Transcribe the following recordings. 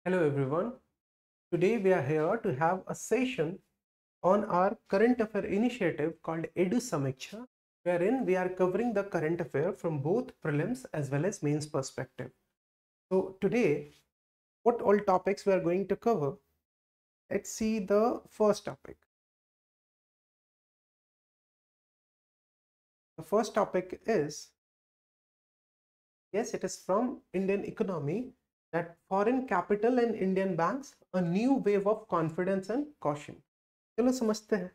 Hello everyone. Today we are here to have a session on our current affair initiative called Edu Samiksha, wherein we are covering the current affair from both prelims as well as mains perspective. So today, what all topics we are going to cover? Let's see the first topic. The first topic is, yes, it is from Indian economy, that foreign capital and Indian banks, a new wave of confidence and caution. चलो समझते हैं.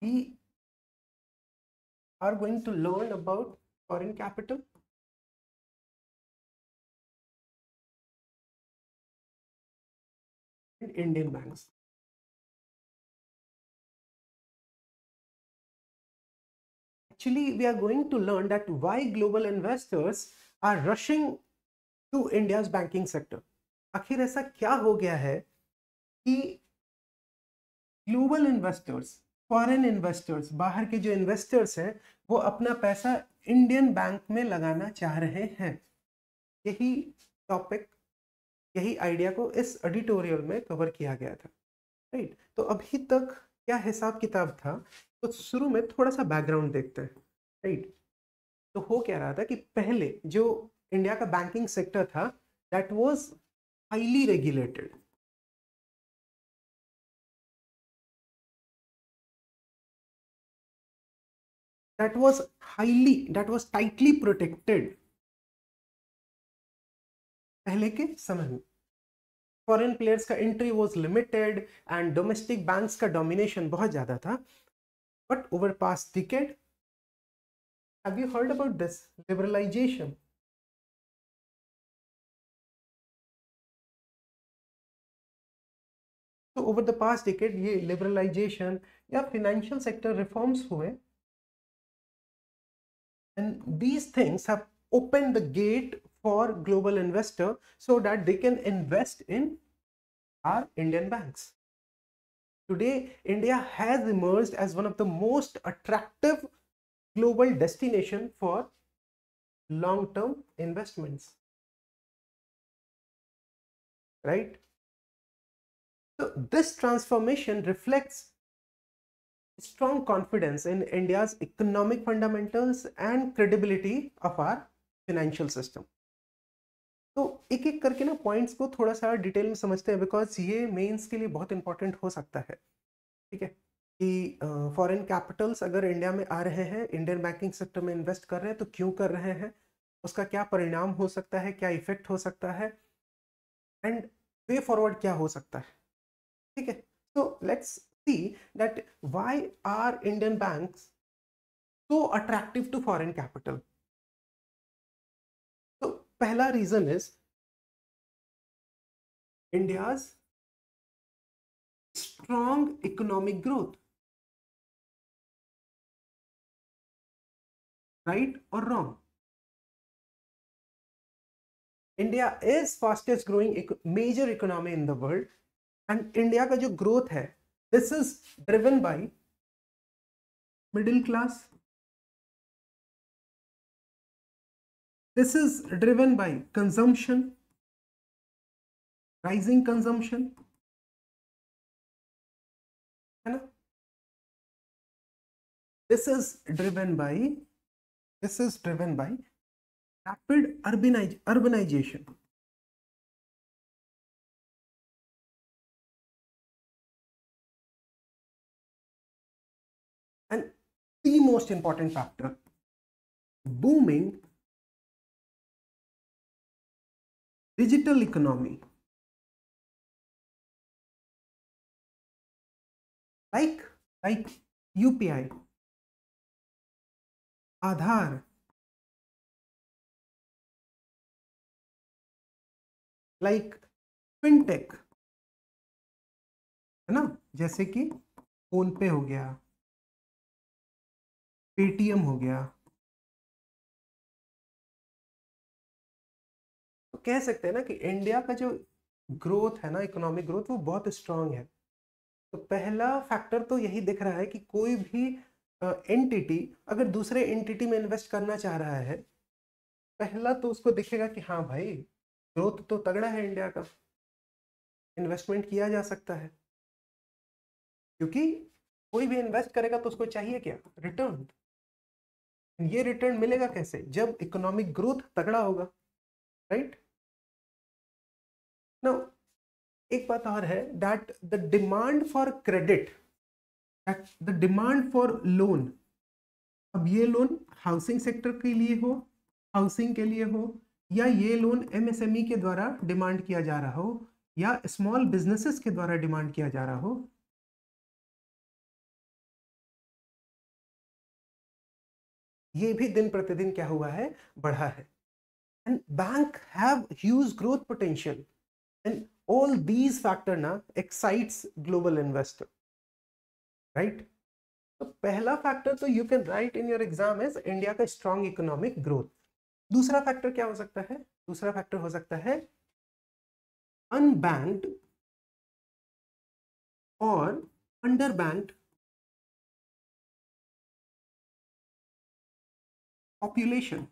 We are going to learn about foreign capital and Indian banks. Actually, we are going to learn that why global investors are rushing to India's banking sector. आखिर ऐसा क्या हो गया है कि ग्लोबल इन्वेस्टर्स, फॉरेन इन्वेस्टर्स, बाहर के जो इन्वेस्टर्स हैं वो अपना पैसा इंडियन बैंक में लगाना चाह रहे हैं. यही टॉपिक, यही आइडिया को इस एडिटोरियल में कवर किया गया था. राइट, तो अभी तक क्या हिसाब किताब था, तो शुरू में थोड़ा सा बैकग्राउंड देखते हैं. राइट, तो हो क्या रहा था कि पहले जो इंडिया का बैंकिंग सेक्टर था, that was highly regulated. That was tightly protected पहले के समय में. फॉरेन प्लेयर्स का entry was limited and domestic banks का डोमिनेशन बहुत ज्यादा था. But over past decade, have you heard about this liberalisation? तो ओवर द पास्ट डिकेड ये लिबरलाइजेशन या फाइनेंशियल सेक्टर रिफॉर्म्स हुए, and these things have opened the gate for global investor so that they can invest in our Indian banks. Today, India has emerged as one of the most attractive global destination for long-term investments. Right? So this transformation reflects strong confidence in India's economic fundamentals and credibility of our financial system. तो एक एक करके ना points को थोड़ा सा detail में समझते हैं, बिकॉज ये मेंस के लिए बहुत इंपॉर्टेंट हो सकता है. ठीक है, कि फॉरेन कैपिटल्स अगर इंडिया में आ रहे हैं, इंडियन बैंकिंग सेक्टर में इन्वेस्ट कर रहे हैं, तो क्यों कर रहे हैं, उसका क्या परिणाम हो सकता है, क्या इफेक्ट हो सकता है, एंड वे फॉरवर्ड क्या हो सकता है. ठीक है, तो let's see that why are Indian banks so attractive to foreign capital. तो पहला reason is India's strong economic growth. Right or wrong? India is fastest growing major economy in the world, and India का जो growth है, this is driven by middle class, this is driven by consumption, rising consumption, है ना. this is driven by rapid urbanization. And the most important factor, booming digital economy, like UPI, Aadhaar, like fintech, है ना, जैसे कि phone पे हो गया, Paytm हो गया. तो कह सकते हैं ना कि इंडिया का जो ग्रोथ है ना, इकोनॉमिक ग्रोथ, वो बहुत स्ट्रांग है. तो पहला फैक्टर तो यही दिख रहा है कि कोई भी एंटिटी अगर दूसरे एंटिटी में इन्वेस्ट करना चाह रहा है, पहला तो उसको दिखेगा कि हाँ भाई ग्रोथ तो तगड़ा है इंडिया का, इन्वेस्टमेंट किया जा सकता है, क्योंकि कोई भी इन्वेस्ट करेगा तो उसको चाहिए क्या, रिटर्न। ये रिटर्न मिलेगा कैसे, जब इकोनॉमिक ग्रोथ तगड़ा होगा, राइट। नाउ एक बात और है, that the demand for credit, the demand for loan, अब ये लोन हाउसिंग सेक्टर के लिए हो, हाउसिंग के लिए हो, या ये लोन एमएसएमई के द्वारा डिमांड किया जा रहा हो, या स्मॉल बिजनेसेस के द्वारा डिमांड किया जा रहा हो, ये भी दिन प्रतिदिन क्या हुआ है, बढ़ा है। And bank have huge growth potential, and all these factor ना एक्साइट्स ग्लोबल इन्वेस्टर, राइट। तो पहला फैक्टर तो you can write in your exam is India का स्ट्रॉन्ग इकोनॉमिक ग्रोथ। दूसरा फैक्टर क्या हो सकता है, दूसरा फैक्टर हो सकता है अनबैंक्ड और अंडरबैंक्ड population.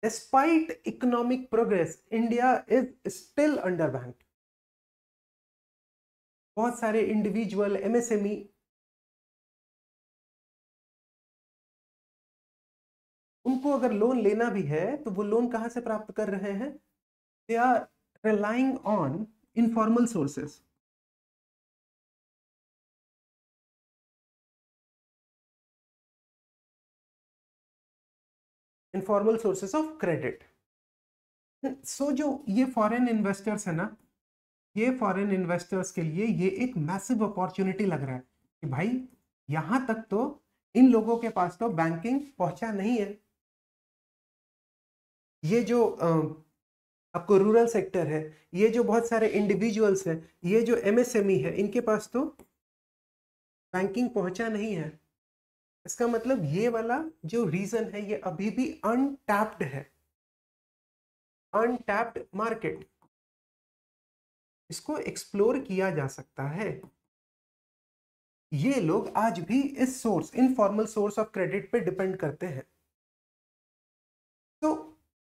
Despite economic progress, India is still underbanked. बहुत सारे इंडिविजुअल एमएसएमई उनको अगर लोन लेना भी है तो वो लोन कहां से प्राप्त कर रहे हैं, they are relying on informal sources. Informal sources of credit. So जो ये फॉरेन इन्वेस्टर्स है ना, ये फॉरेन इन्वेस्टर्स के लिए ये एक मैसिव अपॉर्चुनिटी लग रहा है कि भाई यहां तक तो इन लोगों के पास तो बैंकिंग पहुंचा नहीं है। ये जो आपको रूरल सेक्टर है, ये जो बहुत सारे इंडिविजुअल्स हैं, ये जो एमएसएमई है, इनके पास तो बैंकिंग पहुंचा नहीं है। इसका मतलब ये वाला जो रीजन है ये अभी भी अनटैप्ड है, अनटैप्ड मार्केट, इसको एक्सप्लोर किया जा सकता है। ये लोग आज भी इस source, informal source of credit पे डिपेंड करते हैं। तो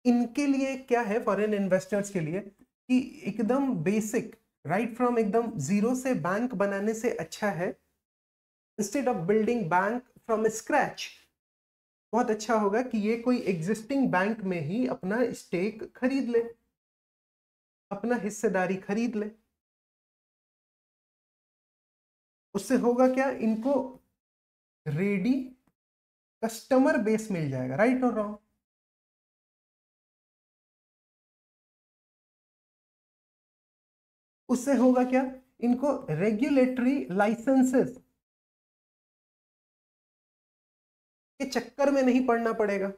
इनके लिए क्या है, फॉरेन इन्वेस्टर्स के लिए, कि एकदम बेसिक राइट फ्रॉम एकदम जीरो से बैंक बनाने से अच्छा है, instead of building bank from scratch, बहुत अच्छा होगा कि ये कोई एग्जिस्टिंग बैंक में ही अपना स्टेक खरीद ले, अपना हिस्सेदारी खरीद ले। उससे होगा क्या, इनको रेडी कस्टमर बेस मिल जाएगा, राइट और रॉन्ग। उससे होगा क्या, इनको रेगुलेटरी लाइसेंसेस के चक्कर में नहीं पड़ना पड़ेगा।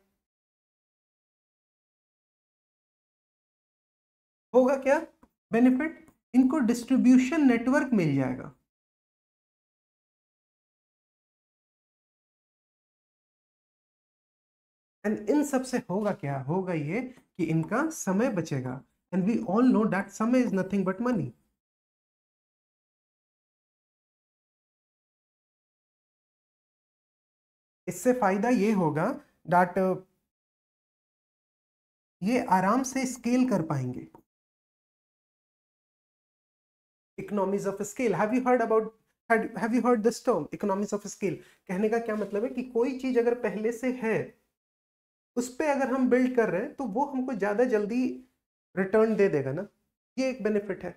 होगा क्या बेनिफिट, इनको डिस्ट्रीब्यूशन नेटवर्क मिल जाएगा। एंड इन सब से होगा क्या, होगा ये कि इनका समय बचेगा, and we all know that समय इज नथिंग बट मनी। इससे फायदा ये होगा दैट ये आराम से स्केल कर पाएंगे, economies of scale. Have you heard about, have you heard this term economies of scale? कहने का क्या मतलब है कि कोई चीज अगर पहले से है, उस पर अगर हम बिल्ड कर रहे हैं तो वो हमको ज्यादा जल्दी रिटर्न दे देगा ना, ये एक बेनिफिट है।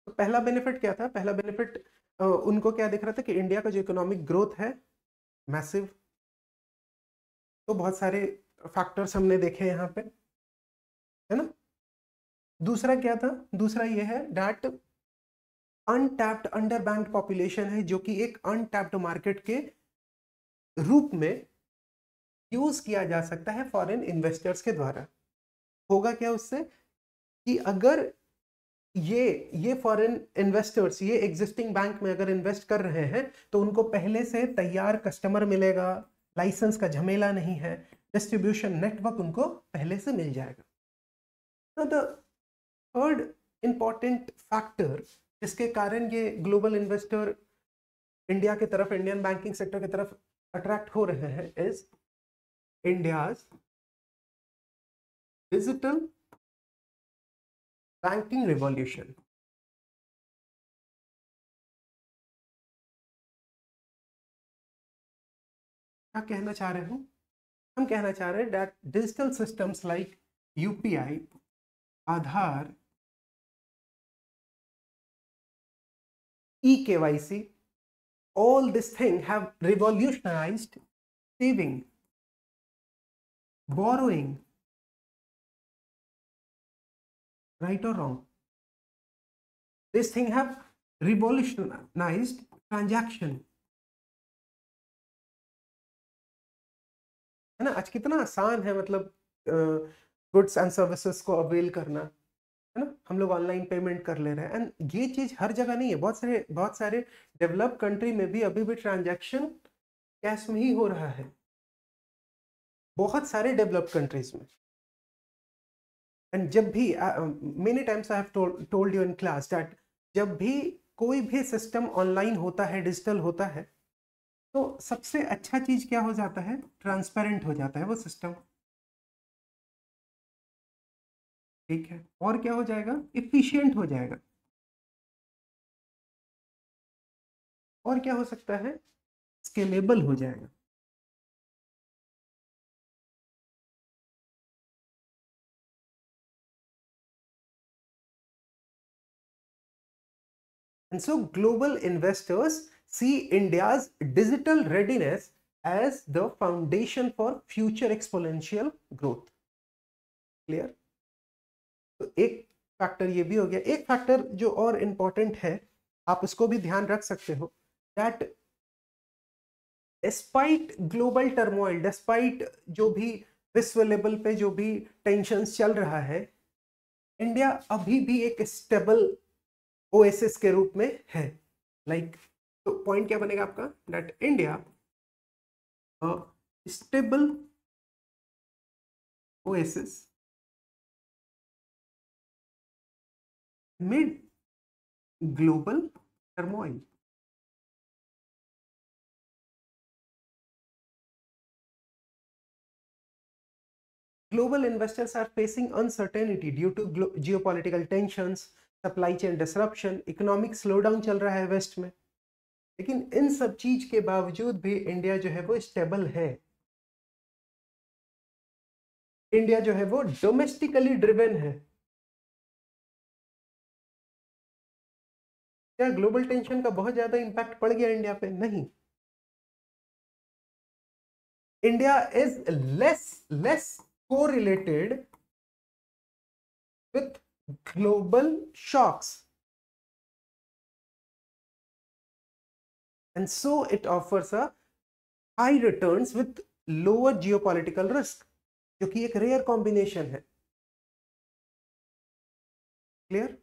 तो पहला बेनिफिट क्या था, पहला बेनिफिट उनको क्या दिख रहा था कि इंडिया का जो इकोनॉमिक ग्रोथ है मैसिव, तो बहुत सारे फैक्टर्स हमने देखे यहाँ पे, है ना। दूसरा क्या था, दूसरा ये है that untapped under banked population है, जो कि एक अनटैप्ड मार्केट के रूप में यूज किया जा सकता है फॉरेन इन्वेस्टर्स के द्वारा। होगा क्या उससे, कि अगर ये फॉरेन इन्वेस्टर्स ये एग्जिस्टिंग बैंक में अगर इन्वेस्ट कर रहे हैं तो उनको पहले से तैयार कस्टमर मिलेगा, लाइसेंस का झमेला नहीं है, डिस्ट्रीब्यूशन नेटवर्क उनको पहले से मिल जाएगा। द थर्ड इम्पॉर्टेंट फैक्टर जिसके कारण ये ग्लोबल इन्वेस्टर इंडिया की तरफ, इंडियन बैंकिंग सेक्टर की तरफ अट्रैक्ट हो रहे हैं is India's digital banking revolution. क्या कहना चाह रहे हैं? हम कहना चाह रहे हैं that digital systems like UPI, Aadhaar, eKYC, all this thing have revolutionized saving, borrowing, right or wrong? This thing have revolutionized transaction, है ना? आज कितना आसान है मतलब गुड्स एंड सर्विसेज को अवेल करना, है ना? हम लोग ऑनलाइन पेमेंट कर ले रहे हैं एंड ये चीज हर जगह नहीं है। बहुत सारे डेवलप कंट्री में भी अभी भी ट्रांजैक्शन कैश में ही हो रहा है, बहुत सारे डेवलप कंट्रीज में। एंड जब भी many times I have told you in class that जब भी कोई भी सिस्टम ऑनलाइन होता है, डिजिटल होता है, तो सबसे अच्छा चीज क्या हो जाता है? ट्रांसपेरेंट हो जाता है वो सिस्टम, ठीक है? और क्या हो जाएगा? इफिशिएंट हो जाएगा। और क्या हो सकता है? स्केलेबल हो जाएगा। And so global investors see India's digital readiness as the foundation for future exponential growth. Clear? तो एक फैक्टर ये भी हो गया। एक फैक्टर जो और इंपॉर्टेंट है, आप उसको भी ध्यान रख सकते हो, that despite global turmoil, despite जो भी विश्व लेवल पे जो भी टेंशंस चल रहा है, इंडिया अभी भी एक स्टेबल ओएसिस के रूप में है। लाइक तो पॉइंट क्या बनेगा आपका? That India stable oasis mid global turmoil. Global investors are facing uncertainty due to geopolitical tensions, supply chain disruption, economic slowdown चल रहा है वेस्ट में। लेकिन इन सब चीज के बावजूद भी इंडिया जो है वो स्टेबल है। इंडिया जो है वो डोमेस्टिकली ड्रिवन है। क्या ग्लोबल टेंशन का बहुत ज्यादा इंपैक्ट पड़ गया इंडिया पे? नहीं। India is less correlated with global shocks, and so it offers a high returns with lower geopolitical risk, जो कि एक रेयर कॉम्बिनेशन है। क्लियर?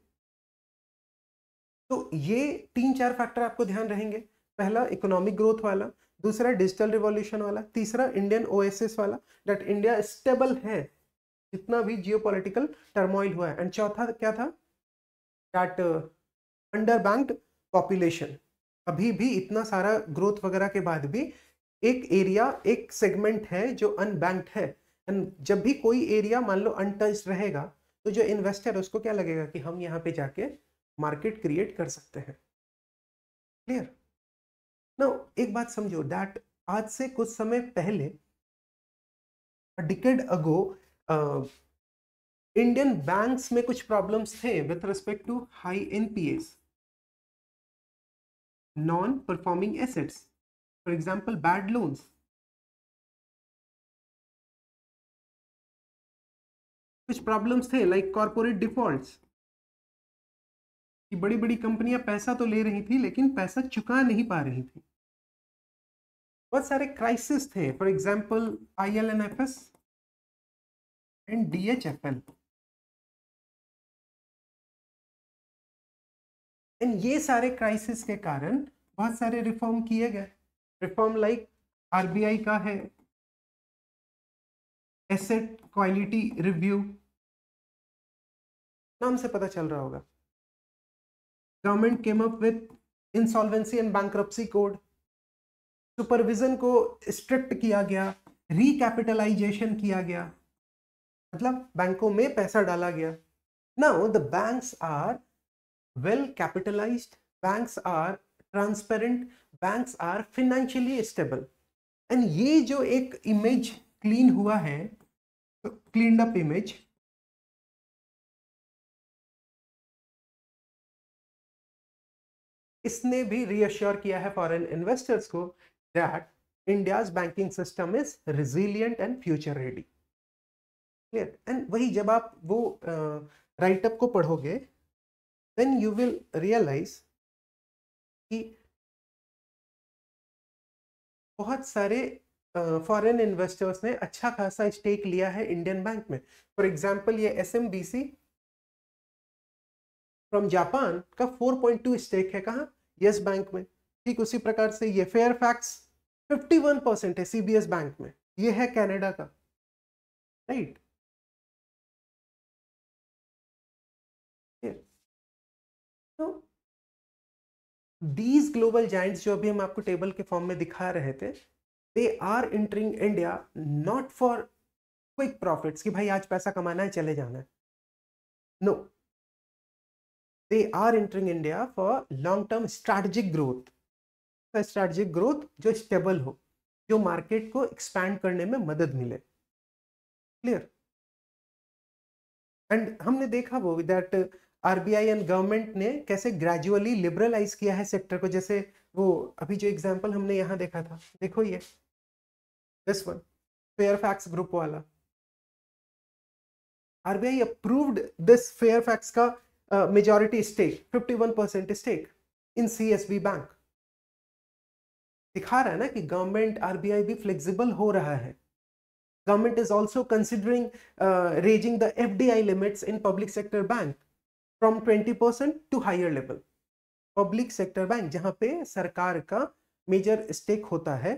तो ये 3-4 फैक्टर आपको ध्यान रहेंगे। पहला इकोनॉमिक ग्रोथ वाला, दूसरा डिजिटल रिवॉल्यूशन वाला, तीसरा इंडियन ओएसिस वाला, दैट इंडिया स्टेबल है जितना भी जियोपॉलिटिकल टर्मोइल हुआ है, एंड चौथा क्या था? That under banked population. अभी भी इतना सारा ग्रोथ वगैरह के बाद भी एक एरिया, एक सेगमेंट है जो अनबैंक्ड है, एंड जब भी कोई एरिया मान लो अनटच्ड रहेगा तो जो इन्वेस्टर उसको क्या लगेगा कि हम यहाँ पे जाके मार्केट क्रिएट कर सकते हैं। क्लियर? नाउ एक बात समझो, दैट आज से कुछ समय पहले, डिकेड अगो, इंडियन बैंक्स में कुछ प्रॉब्लम्स थे with respect to high NPAs, non performing assets, for example bad loans. कुछ प्रॉब्लम्स थे लाइक कॉर्पोरेट डिफॉल्ट्स, कि बड़ी बड़ी कंपनियां पैसा तो ले रही थी लेकिन पैसा चुका नहीं पा रही थी। बहुत सारे क्राइसिस थे, for example ILNFS and DHFL. And ये सारे क्राइसिस के कारण बहुत सारे रिफॉर्म किए गए। रिफॉर्म लाइक आरबीआई का है एसेट क्वालिटी रिव्यू, नाम से पता चल रहा होगा। Government came up with insolvency and bankruptcy code, supervision को स्ट्रिक्ट किया गया, रिकैपिटलाइजेशन किया गया, मतलब बैंकों में पैसा डाला गया। Now the banks are well capitalised, banks are transparent, banks are financially stable. And ये जो एक इमेज क्लीन हुआ है, क्लीन अप इमेज, इसने भी रीअश्योर किया है फॉरेन इन्वेस्टर्स को that India's banking system is resilient and future ready. Clear? And वही जब आप वो राइटअप को पढ़ोगे देन यू विल रियलाइज कि बहुत सारे फॉरेन इन्वेस्टर्स ने अच्छा खासा स्टेक लिया है इंडियन बैंक में। फॉर एग्जांपल ये एसएमबीसी फ्रॉम जापान का 4.2 स्टेक है, कहाँ? यस बैंक में। ठीक उसी प्रकार से ये फेयरफैक्स 51% है सीबीएस बैंक में, ये है कनाडा का, राइट? तो दीज ग्लोबल जाइंट्स जो अभी हम आपको टेबल के फॉर्म में दिखा रहे थे, they are entering India not for quick profits कि भाई आज पैसा कमाना है चले जाना है, no, they are entering India for long term strategic growth, strategic growth जो स्टेबल हो, जो मार्केट को एक्सपैंड करने में मदद मिले। क्लियर? एंड हमने देखा वो दैट आरबीआई एंड गवर्नमेंट ने कैसे ग्रेजुअली लिबरलाइज किया है सेक्टर को। जैसे वो अभी जो एग्जांपल हमने यहाँ देखा था, देखो ये दिस वन, फेयरफैक्स ग्रुप वाला, आरबीआई अप्रूव्ड दिस फेयरफैक्स का majority stake 51% stake in CSB bank. दिखा रहा है ना कि गवर्नमेंट आरबीआई भी फ्लेक्सिबल हो रहा है। Government is also considering raising the FDI limits in public sector bank from 20% to higher level. Public sector bank जहां पे सरकार का मेजर स्टेक होता है,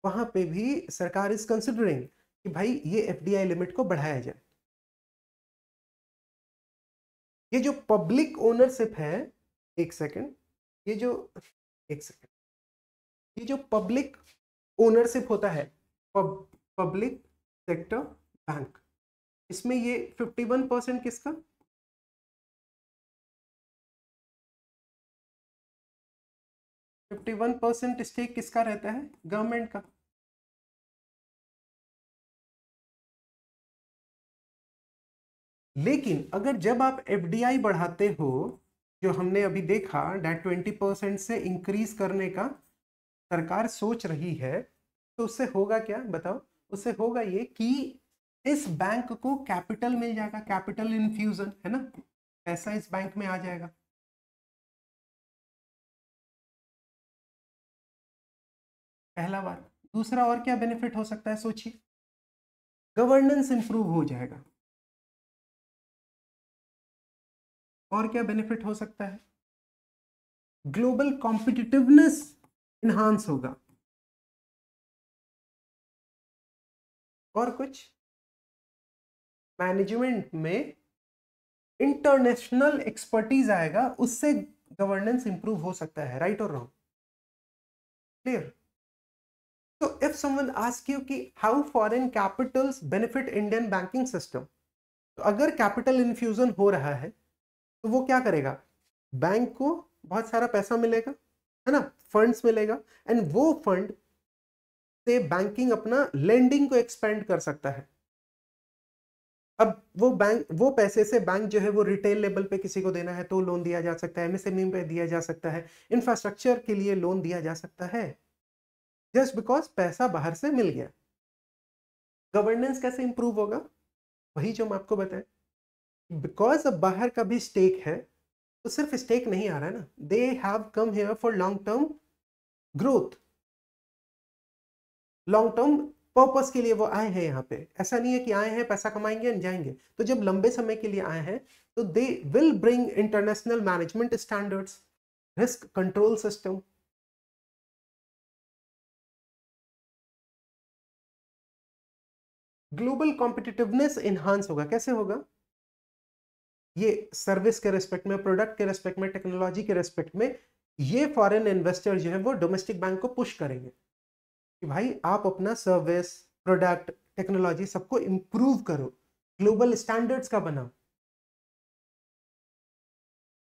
वहां पे भी सरकार इज कंसिडरिंग कि भाई ये एफडीआई लिमिट को बढ़ाया जाए। ये जो पब्लिक ओनरशिप है, एक सेकंड, ये जो, एक सेकंड, ये जो पब्लिक ओनरशिप होता है, पब्लिक सेक्टर बैंक, इसमें ये 51% किसका? 51% स्टेक किसका रहता है? गवर्नमेंट का। लेकिन अगर जब आप एफडीआई बढ़ाते हो, जो हमने अभी देखा डेट 20% से इंक्रीज करने का सरकार सोच रही है, तो उससे होगा क्या बताओ? उससे होगा ये कि इस बैंक को कैपिटल मिल जाएगा, कैपिटल इन्फ्यूजन, है ना, पैसा इस बैंक में आ जाएगा। पहला बात। दूसरा और क्या बेनिफिट हो सकता है सोचिए? गवर्नेंस इंप्रूव हो जाएगा। और क्या बेनिफिट हो सकता है? ग्लोबल कॉम्पिटिटिवनेस इन्हांस होगा। और कुछ? मैनेजमेंट में इंटरनेशनल एक्सपर्टीज आएगा, उससे गवर्नेंस इंप्रूव हो सकता है, राइट और रॉन्ग? क्लियर? तो इफ समवन आस्क यू कि how foreign Capitals benefit Indian banking system, तो अगर कैपिटल इन्फ्यूजन हो रहा है तो वो क्या करेगा? बैंक को बहुत सारा पैसा मिलेगा, है ना, फंड्स मिलेगा, एंड वो फंड से बैंकिंग अपना लेंडिंग को एक्सपेंड कर सकता है। अब वो पैसे से बैंक जो है वो रिटेल लेवल पे किसी को देना है तो लोन दिया जा सकता है, एमएसएमई पे दिया जा सकता है, इंफ्रास्ट्रक्चर के लिए लोन दिया जा सकता है, जस्ट बिकॉज पैसा बाहर से मिल गया। गवर्नेंस कैसे इंप्रूव होगा? वही जो हम आपको बताएं, बिकॉज अब बाहर का भी स्टेक है, तो सिर्फ स्टेक नहीं आ रहा है ना, they have come here for long term growth, long term purpose के लिए वो आए हैं यहाँ पे। ऐसा नहीं है कि आए हैं पैसा कमाएंगे एंड जाएंगे। तो जब लंबे समय के लिए आए हैं तो they will bring international management standards, risk control system, global competitiveness enhance होगा। कैसे होगा? ये सर्विस के रिस्पेक्ट में, प्रोडक्ट के रिस्पेक्ट में, टेक्नोलॉजी के रिस्पेक्ट में, ये फॉरेन इन्वेस्टर जो है वो डोमेस्टिक बैंक को पुश करेंगे कि भाई आप अपना सर्विस, प्रोडक्ट, टेक्नोलॉजी सबको इंप्रूव करो, ग्लोबल स्टैंडर्ड्स का बनाओ।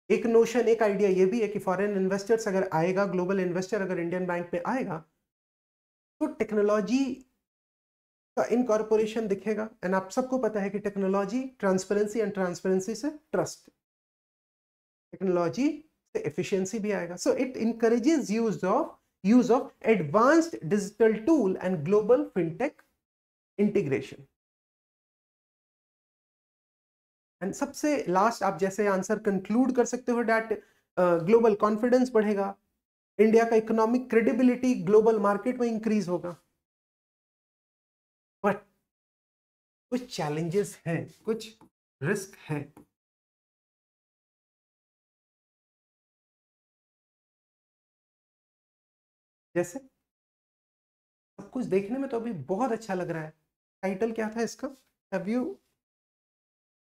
एक नोशन, एक आइडिया ये भी है कि फॉरेन इन्वेस्टर्स अगर आएगा, ग्लोबल इन्वेस्टर अगर इंडियन बैंक में आएगा, तो टेक्नोलॉजी का इनकॉर्पोरेशन दिखेगा। एंड आप सबको पता है कि टेक्नोलॉजी ट्रांसपेरेंसी, एंड ट्रांसपेरेंसी से ट्रस्ट, टेक्नोलॉजी से एफिशिएंसी भी आएगा। So it encourages use of advanced digital tool and global fintech integration. And सबसे लास्ट, आप जैसे आंसर कंक्लूड कर सकते हो डैट ग्लोबल कॉन्फिडेंस बढ़ेगा, इंडिया का इकोनॉमिक क्रेडिबिलिटी ग्लोबल मार्केट में इंक्रीज होगा। बट कुछ चैलेंजेस हैं, कुछ रिस्क है। जैसे सब कुछ देखने में तो अभी बहुत अच्छा लग रहा है। टाइटल क्या था इसका? Have you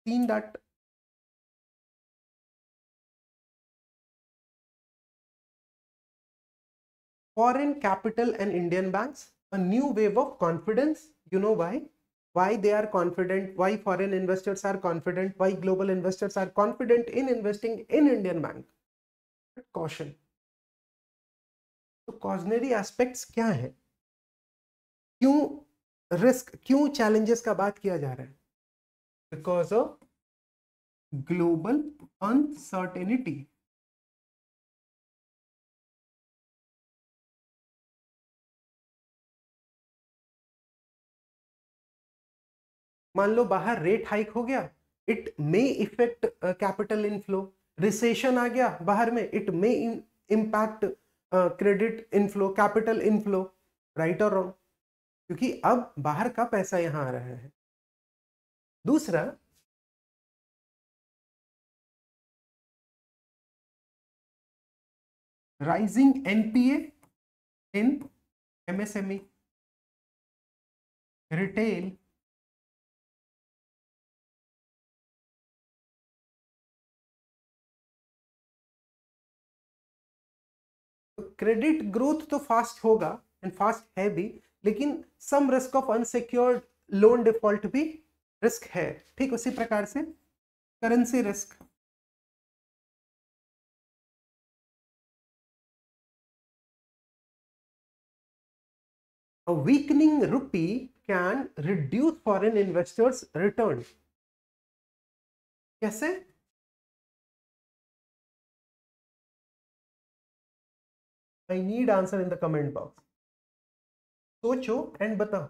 seen that? Foreign capital and Indian banks, a new wave of confidence. You know why? Why they are confident? Why foreign investors are confident? Why global investors are confident in investing in Indian bank? But caution. तो cautionary aspects क्या है? क्यों risk, क्यों challenges का बात किया जा रहा है? Because of global uncertainty. मान लो बाहर रेट हाइक हो गया, it may effect capital inflow. Recession आ गया बाहर में, it may impact credit inflow, capital inflow. Right और रॉन्ग? क्योंकि अब बाहर का पैसा यहां आ रहा है। दूसरा, rising NPA in MSME, retail, credit growth तो फास्ट होगा, एंड फास्ट है भी, लेकिन some risk of unsecured loan default भी रिस्क है। ठीक उसी प्रकार से currency risk, a weakening rupee can reduce foreign investors return. कैसे? I need answer in the comment box. सोचो एंड बताओ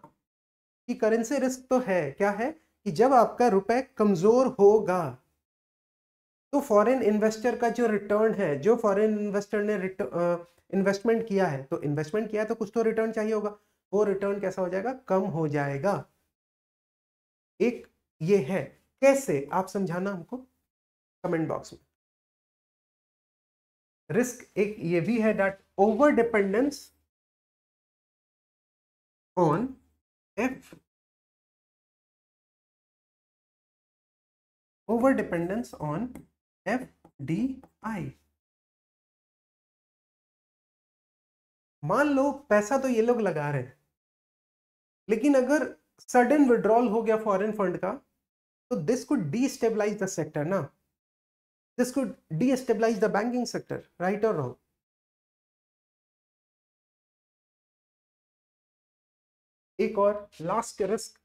कि करेंसी रिस्क तो है, क्या है कि जब आपका रुपए कमजोर होगा तो फॉरेन इन्वेस्टर का जो रिटर्न है, जो फॉरेन इन्वेस्टर ने इन्वेस्टमेंट किया है, तो इन्वेस्टमेंट किया है तो कुछ तो रिटर्न चाहिए होगा, वो रिटर्न कैसा हो जाएगा? कम हो जाएगा। एक ये है, कैसे आप समझाना हमको कमेंट बॉक्स में। रिस्क एक ये भी है that over dependence on F, over dependence on FDI. मान लो पैसा तो ये लोग लगा रहे हैं, लेकिन अगर सडन विड्रॉल हो गया फॉरेन फंड का, तो this could destabilise the sector ना, this could destabilise the banking sector. Right और रॉन्ग? एक और लास्ट रिस्क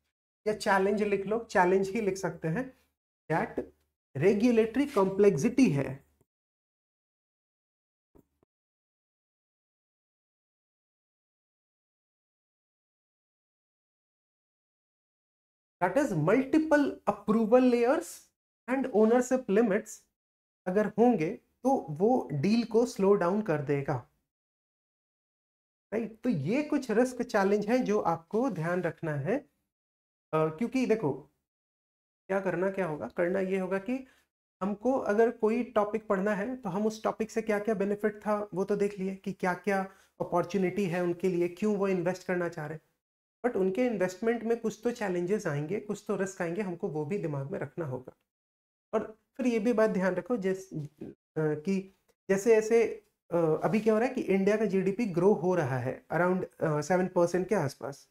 या चैलेंज लिख लो, चैलेंज ही लिख सकते हैं, दैट रेगुलेटरी कॉम्प्लेक्सिटी है। That is multiple approval layers and ownership limits अगर होंगे तो वो डील को स्लो डाउन कर देगा। राइट? तो ये कुछ रिस्क चैलेंज है जो आपको ध्यान रखना है। क्योंकि देखो क्या होगा, करना ये होगा कि हमको अगर कोई टॉपिक पढ़ना है तो हम उस टॉपिक से क्या क्या बेनिफिट था वो तो देख लिए कि क्या क्या अपॉर्चुनिटी है उनके लिए, क्यों वो इन्वेस्ट करना चाह रहे हैं। बट उनके इन्वेस्टमेंट में कुछ तो चैलेंजेस आएंगे, कुछ तो रिस्क आएंगे, हमको वो भी दिमाग में रखना होगा। और फिर ये भी बात ध्यान रखो कि जैसे ऐसे अभी क्या हो रहा है कि इंडिया का जीडीपी ग्रो हो रहा है अराउंड 7% के आसपास।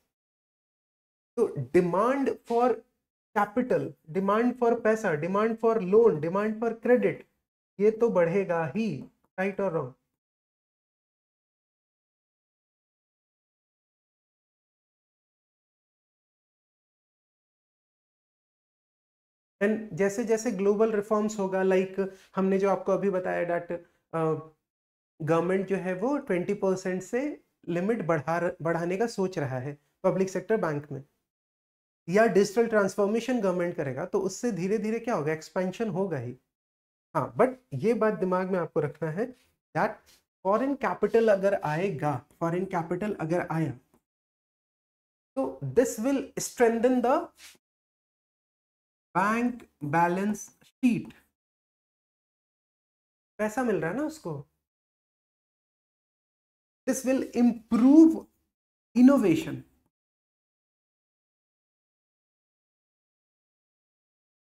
तो demand for capital, demand for पैसा, demand for loan, demand for credit, ये तो बढ़ेगा ही, राइट और रॉन्ग? एंड जैसे जैसे ग्लोबल रिफॉर्म्स होगा, लाइक हमने जो आपको अभी बताया डैट गवर्नमेंट जो है वो 20% से लिमिट बढ़ाने का सोच रहा है पब्लिक सेक्टर बैंक में, या डिजिटल ट्रांसफॉर्मेशन गवर्नमेंट करेगा, तो उससे धीरे धीरे क्या होगा, एक्सपेंशन होगा ही। हाँ, बट ये बात दिमाग में आपको रखना है दैट फॉरेन कैपिटल अगर आएगा, फॉरेन कैपिटल अगर आया, तो this will strengthen the bank balance sheet. पैसा मिल रहा है ना उसको, this will improve innovation,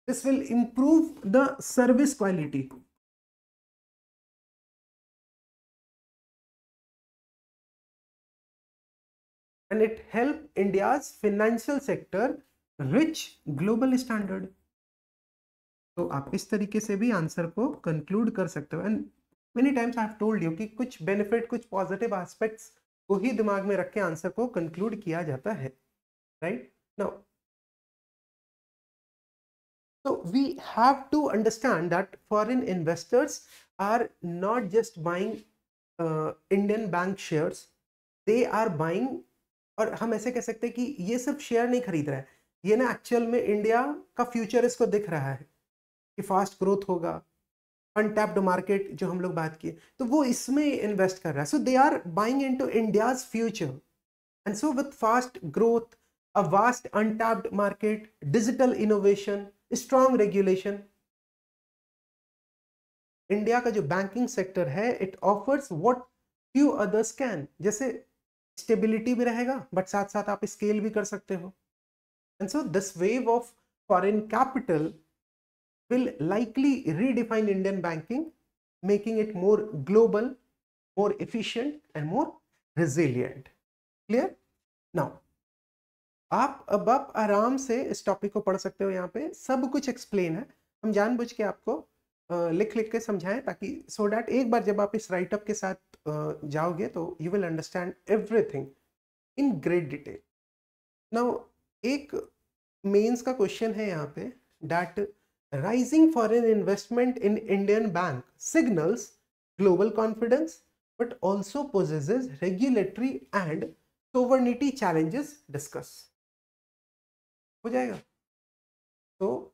this will improve the service quality, and it help India's financial sector reach global standard। तो आप इस तरीके से भी आंसर को कंक्लूड कर सकते हो। And many times I have told you कि कुछ बेनिफिट, कुछ पॉजिटिव एस्पेक्ट्स को ही दिमाग में रख के आंसर को कंक्लूड किया जाता है, right? Now so we have to understand that foreign investors are not just buying Indian bank shares, they are buying, और हम ऐसे कह सकते हैं कि ये सिर्फ शेयर नहीं खरीद रहा है, ये ना एक्चुअल में इंडिया का फ्यूचर इसको दिख रहा है कि फास्ट ग्रोथ होगा, अनटैप्ड मार्केट जो हम लोग बात किए, तो वो इसमें इन्वेस्ट कर रहा है। So they are buying into India's future, and so with fast growth, a vast untapped market, digital innovation, strong regulation, India का जो बैंकिंग सेक्टर है it offers what few others can. जैसे स्टेबिलिटी भी रहेगा but साथ साथ आप scale भी कर सकते हो। And so this wave of foreign capital will likely redefine Indian banking, making it more global, more efficient, and more resilient. Clear? Now, आप आराम से इस टॉपिक को पढ़ सकते हो, यहाँ पे सब कुछ एक्सप्लेन है। हम जानबूझ के आपको लिख लिख के समझाएं ताकि सो डैट एक बार जब आप इस राइटअप के साथ जाओगे तो you will understand everything in great detail. Now एक मेंस का क्वेश्चन है यहाँ पे that rising foreign investment in Indian bank signals global confidence but also possesses regulatory and sovereignty challenges, discuss। हो जाएगा? तो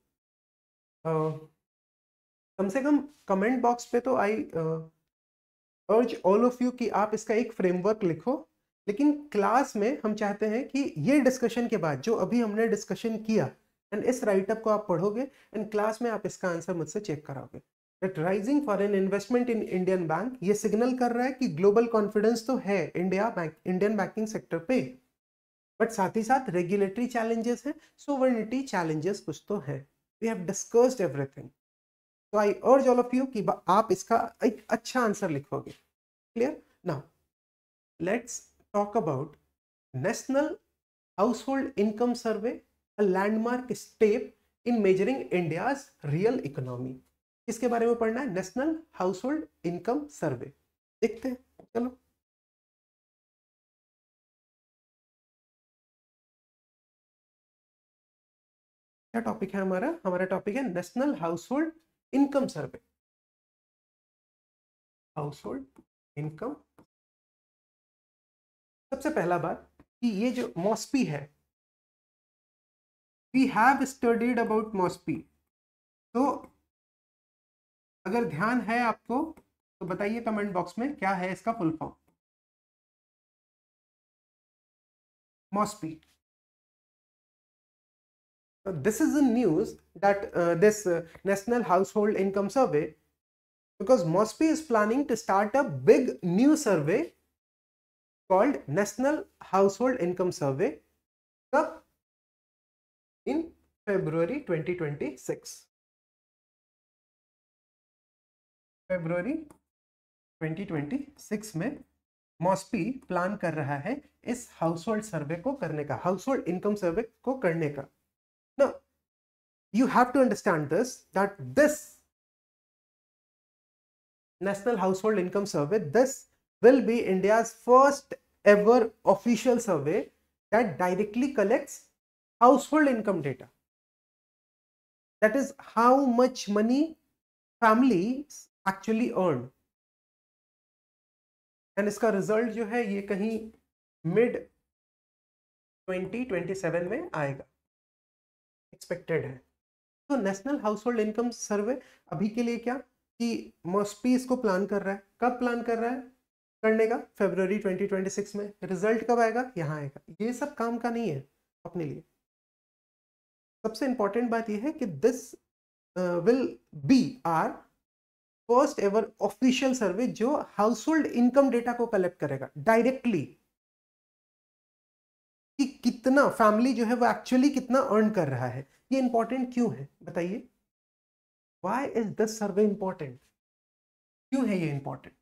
कम से कम कमेंट बॉक्स पे तो आई अर्ज ऑल ऑफ यू कि आप इसका एक फ्रेमवर्क लिखो, लेकिन क्लास में हम चाहते हैं कि ये डिस्कशन के बाद जो अभी हमने डिस्कशन किया एंड इस राइटअप को आप पढ़ोगे एंड क्लास में आप इसका आंसर मुझसे चेक कराओगे that rising foreign investment in Indian bank ये सिग्नल कर रहा है कि ग्लोबल कॉन्फिडेंस तो है इंडियन बैंकिंग सेक्टर पे, बट साथ ही साथ रेगुलेटरी चैलेंजेस हैं, सोवरेनिटी चैलेंजेस कुछ तो है। वी हैव डिस्कस्ड एवरीथिंग, तो आई अर्ज ऑल ऑफ यू कि आप इसका एक अच्छा आंसर लिखोगे। Clear? Now let's talk about national household income survey, a landmark step in measuring India's real economy। किसके बारे में पढ़ना है? नेशनल हाउसहोल्ड इनकम सर्वे। देखते हैं, चलो। क्या टॉपिक है हमारा? हमारा टॉपिक है नेशनल हाउसहोल्ड इनकम सर्वे। हाउसहोल्ड इनकम, सबसे पहला बात कि ये जो मॉस्पी है, वी हैव स्टडीड अबाउट मॉस्पी, तो अगर ध्यान है आपको तो बताइए कमेंट बॉक्स में क्या है इसका full form. MoSPI, this is the news that this National Household Income Survey, because MOSPI is planning to start a big new survey called National Household Income Survey in February 2026। फरवरी 2026 में मॉस्पी plan कर रहा है इस house hold सर्वे को करने का, house hold income सर्वे को करने का. Now, you have to understand this, that this National Household Income Survey, this will be India's first ever official survey that directly collects household income data. That is how much money families actually earn. And इसका result जो है ये कहीं mid 2027 में आएगा, expected है. तो national house hold income सर्वे अभी के लिए क्या कि मॉस्पी इसको प्लान कर रहा है. कब प्लान कर रहा है करने का? फरवरी 2026 में. रिजल्ट कब आएगा? यहाँ आएगा. ये सब काम का नहीं है अपने लिए. सबसे इंपॉर्टेंट बात यह है कि this will be our first ever official survey जो हाउस होल्ड इनकम डेटा को कलेक्ट करेगा डायरेक्टली, कि कितना फैमिली जो है वो एक्चुअली कितना अर्न कर रहा है. ये इंपॉर्टेंट क्यों है बताइए? Why is this survey important? क्यों है ये इंपॉर्टेंट?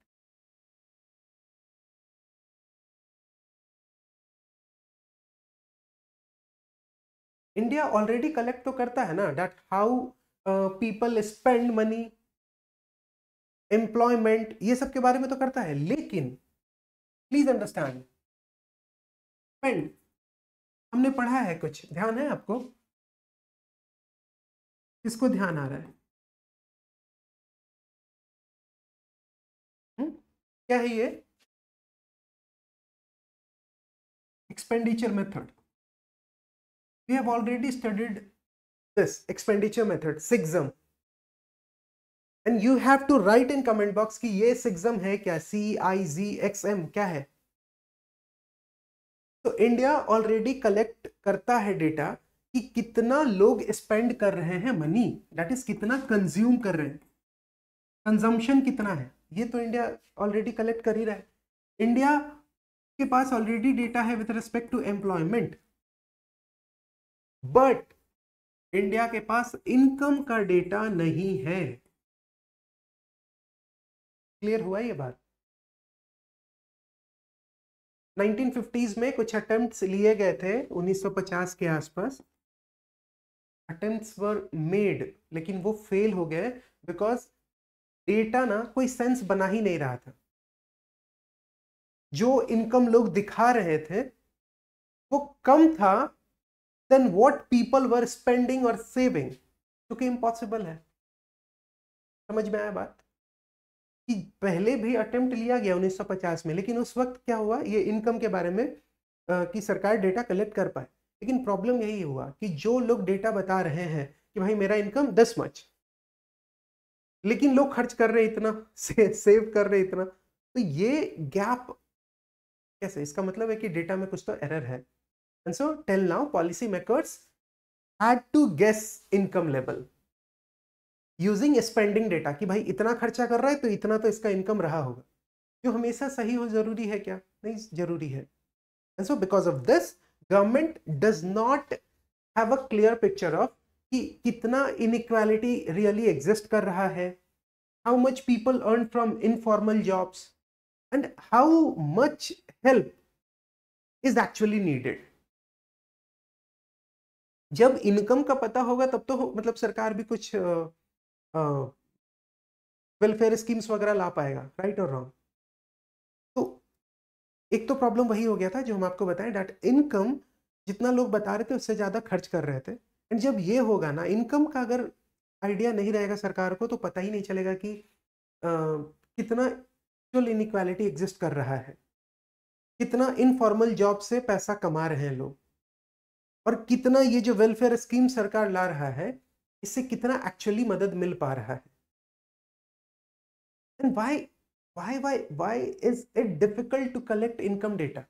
इंडिया ऑलरेडी कलेक्ट तो करता है ना, that how people spend money, employment, ये सब के बारे में तो करता है. लेकिन प्लीज अंडरस्टैंड, स्पेंड हमने पढ़ा है कुछ, ध्यान है आपको? किसको ध्यान आ रहा है? क्या है ये? Expenditure method. We have already studied this expenditure method, SIGSM, and you have to write in comment box कि ये SIGSM है क्या, CIGXM क्या है. तो इंडिया ऑलरेडी कलेक्ट करता है डेटा कि कितना लोग स्पेंड कर रहे हैं मनी, दैट इज कितना कंज्यूम कर रहे हैं, कंजम्पशन कितना है, ये तो इंडिया ऑलरेडी कलेक्ट कर ही रहा है. इंडिया के पास ऑलरेडी डेटा है with respect to employment, but India के पास इनकम का डेटा नहीं है. क्लियर हुआ ये बात? 1950s में कुछ अटेम्प्ट्स लिए गए थे, 1950 के आसपास अटेम्प्ट्स वर मेड, लेकिन वो फेल हो गए बिकॉज डेटा ना कोई सेंस बना ही नहीं रहा था. जो इनकम लोग दिखा रहे थे वो कम था then what people were spending और सेविंग, क्योंकि इम्पॉसिबल है. समझ में आया बात? कि पहले भी अटेम्प्ट लिया गया 1950 में, लेकिन उस वक्त क्या हुआ, ये इनकम के बारे में कि सरकार डेटा कलेक्ट कर पाए. लेकिन प्रॉब्लम यही हुआ कि जो लोग डेटा बता रहे हैं कि भाई मेरा इनकम 10 मच, लेकिन लोग खर्च कर रहे इतना, सेव कर रहे इतना, तो ये गैप कैसे? इसका मतलब है कि डेटा में कुछ तो एरर है. And so till now policy makers had to guess income level using spending data कि भाई इतना खर्चा कर रहा है तो इतना तो इसका इनकम रहा होगा. जो हमेशा सही हो जरूरी है क्या? नहीं जरूरी है. And so because of this government does not have a clear picture of कि कितना इनइक्वालिटी रियली एग्जिस्ट कर रहा है, how much people earn from informal jobs and how much help is actually needed. जब इनकम का पता होगा तब तो मतलब सरकार भी कुछ वेलफेयर स्कीम्स वगैरह ला पाएगा, राइट और रॉन्ग? तो एक तो प्रॉब्लम वही हो गया था जो हम आपको बताएं, दैट इनकम जितना लोग बता रहे थे उससे ज़्यादा खर्च कर रहे थे. एंड जब ये होगा ना, इनकम का अगर आइडिया नहीं रहेगा सरकार को तो पता ही नहीं चलेगा कि कितना एक्चुअल इनइक्वालिटी एग्जिस्ट कर रहा है, कितना इनफॉर्मल जॉब से पैसा कमा रहे हैं लोग, और कितना ये जो वेलफेयर स्कीम सरकार ला रहा है इससे कितना एक्चुअली मदद मिल पा रहा है. And why is it difficult to collect income data?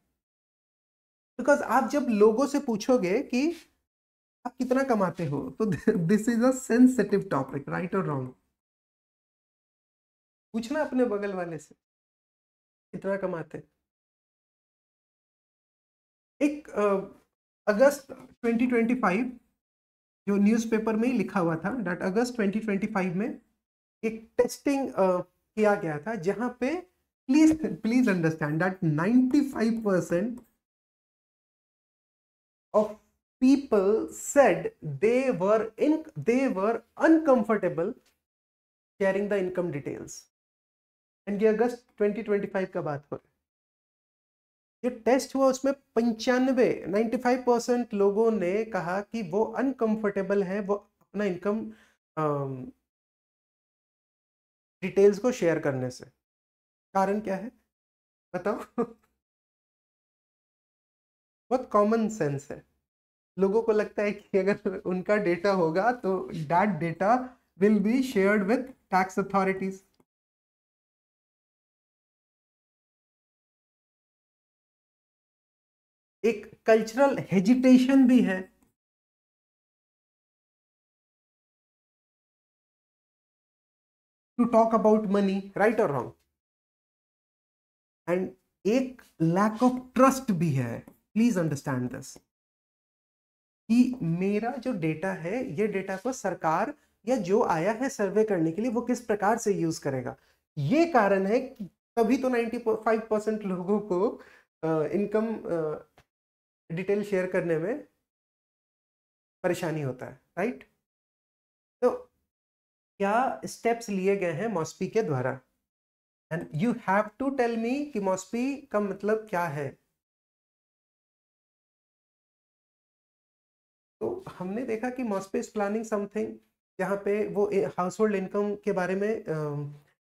Because आप जब लोगों से पूछोगे कि आप कितना कमाते हो तो this is a sensitive topic, right और रॉन्ग? पूछना अपने बगल वाले से कितना कमाते. एक अगस्त 2025 जो न्यूज़पेपर में ही लिखा हुआ था, दैट अगस्त 2025 में एक टेस्टिंग किया गया था, जहां पे please understand that 95% of people said they were uncomfortable sharing the income details. And ये अगस्त 2025 का बात हो रहा है। ये टेस्ट हुआ, उसमें 95% लोगों ने कहा कि वो अनकंफर्टेबल है वो अपना इनकम डिटेल्स को शेयर करने से। कारण क्या है बताओ? बहुत कॉमन सेंस है। लोगों को लगता है कि अगर उनका डेटा होगा तो that data will be shared with tax authorities. एक कल्चरल हेजिटेशन भी है to talk about money, right और रॉन्ग। एंड एक लैक ऑफ ट्रस्ट भी है, प्लीज अंडरस्टैंड दिस, कि मेरा जो डेटा है ये डेटा को सरकार या जो आया है सर्वे करने के लिए वो किस प्रकार से यूज करेगा। ये कारण है कि तभी तो 95% लोगों को इनकम डिटेल शेयर करने में परेशानी होता है, राइट। तो क्या स्टेप्स लिए गए हैं मॉस्पी के द्वारा, and you have to tell me कि मॉस्पी का मतलब क्या है। तो हमने देखा कि मॉस्पी इज प्लानिंग समथिंग, जहाँ पे वो हाउस होल्ड इनकम के बारे में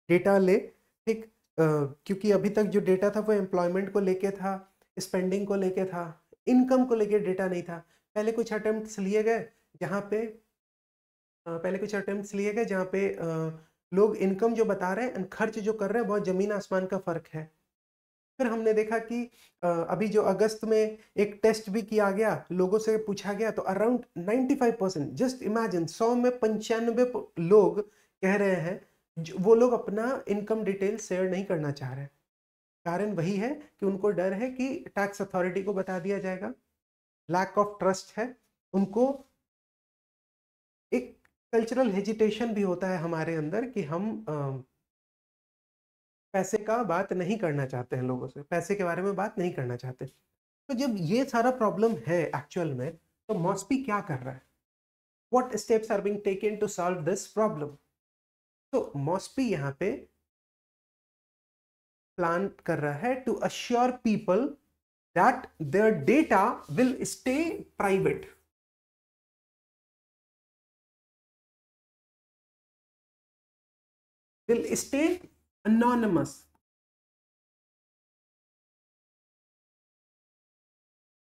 डेटा ले, ठीक। क्योंकि अभी तक जो डेटा था वो एम्प्लॉयमेंट को लेके था, स्पेंडिंग को लेके था, इनकम को लेके डेटा नहीं था। पहले कुछ अटेम्प्ट्स लिए गए जहाँ पे जहाँ पे लोग इनकम जो बता रहे हैं एंड खर्च जो कर रहे हैं बहुत जमीन आसमान का फर्क है। फिर हमने देखा कि अभी जो अगस्त में एक टेस्ट भी किया गया, लोगों से पूछा गया, तो अराउंड 95%, जस्ट इमेजिन 100 में 95 लोग कह रहे हैं वो लोग अपना इनकम डिटेल शेयर नहीं करना चाह रहे हैं। कारण वही है कि उनको डर है कि टैक्स अथॉरिटी को बता दिया जाएगा, लैक ऑफ ट्रस्ट है उनको। एक कल्चरल हेजिटेशन भी होता है हमारे अंदर कि हम पैसे का बात नहीं करना चाहते हैं, लोगों से पैसे के बारे में बात नहीं करना चाहते। तो जब ये सारा प्रॉब्लम है एक्चुअल में, तो मॉस्पी क्या कर रहा है, what steps are being taken to solve this problem. तो मॉस्पी यहाँ पे प्लान कर रहा है to assure people that their data will stay private, will stay anonymous.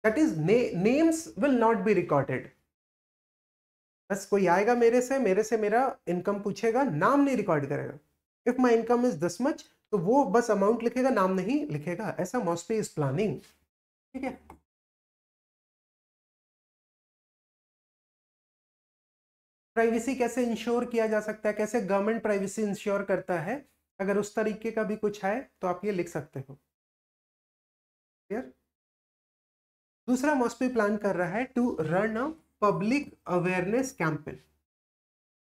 That is, names will not be recorded. बस कोई आएगा मेरे से मेरा इनकम पूछेगा, नाम नहीं रिकॉर्ड करेगा। If my income is this much, तो वो बस अमाउंट लिखेगा, नाम नहीं लिखेगा। ऐसा मॉस्पी इज प्लानिंग, ठीक है। प्राइवेसी कैसे इंश्योर किया जा सकता है, कैसे गवर्नमेंट प्राइवेसी इंश्योर करता है, अगर उस तरीके का भी कुछ है तो आप ये लिख सकते हो। क्लियर। दूसरा मॉस्पी प्लान कर रहा है to run a public awareness campaign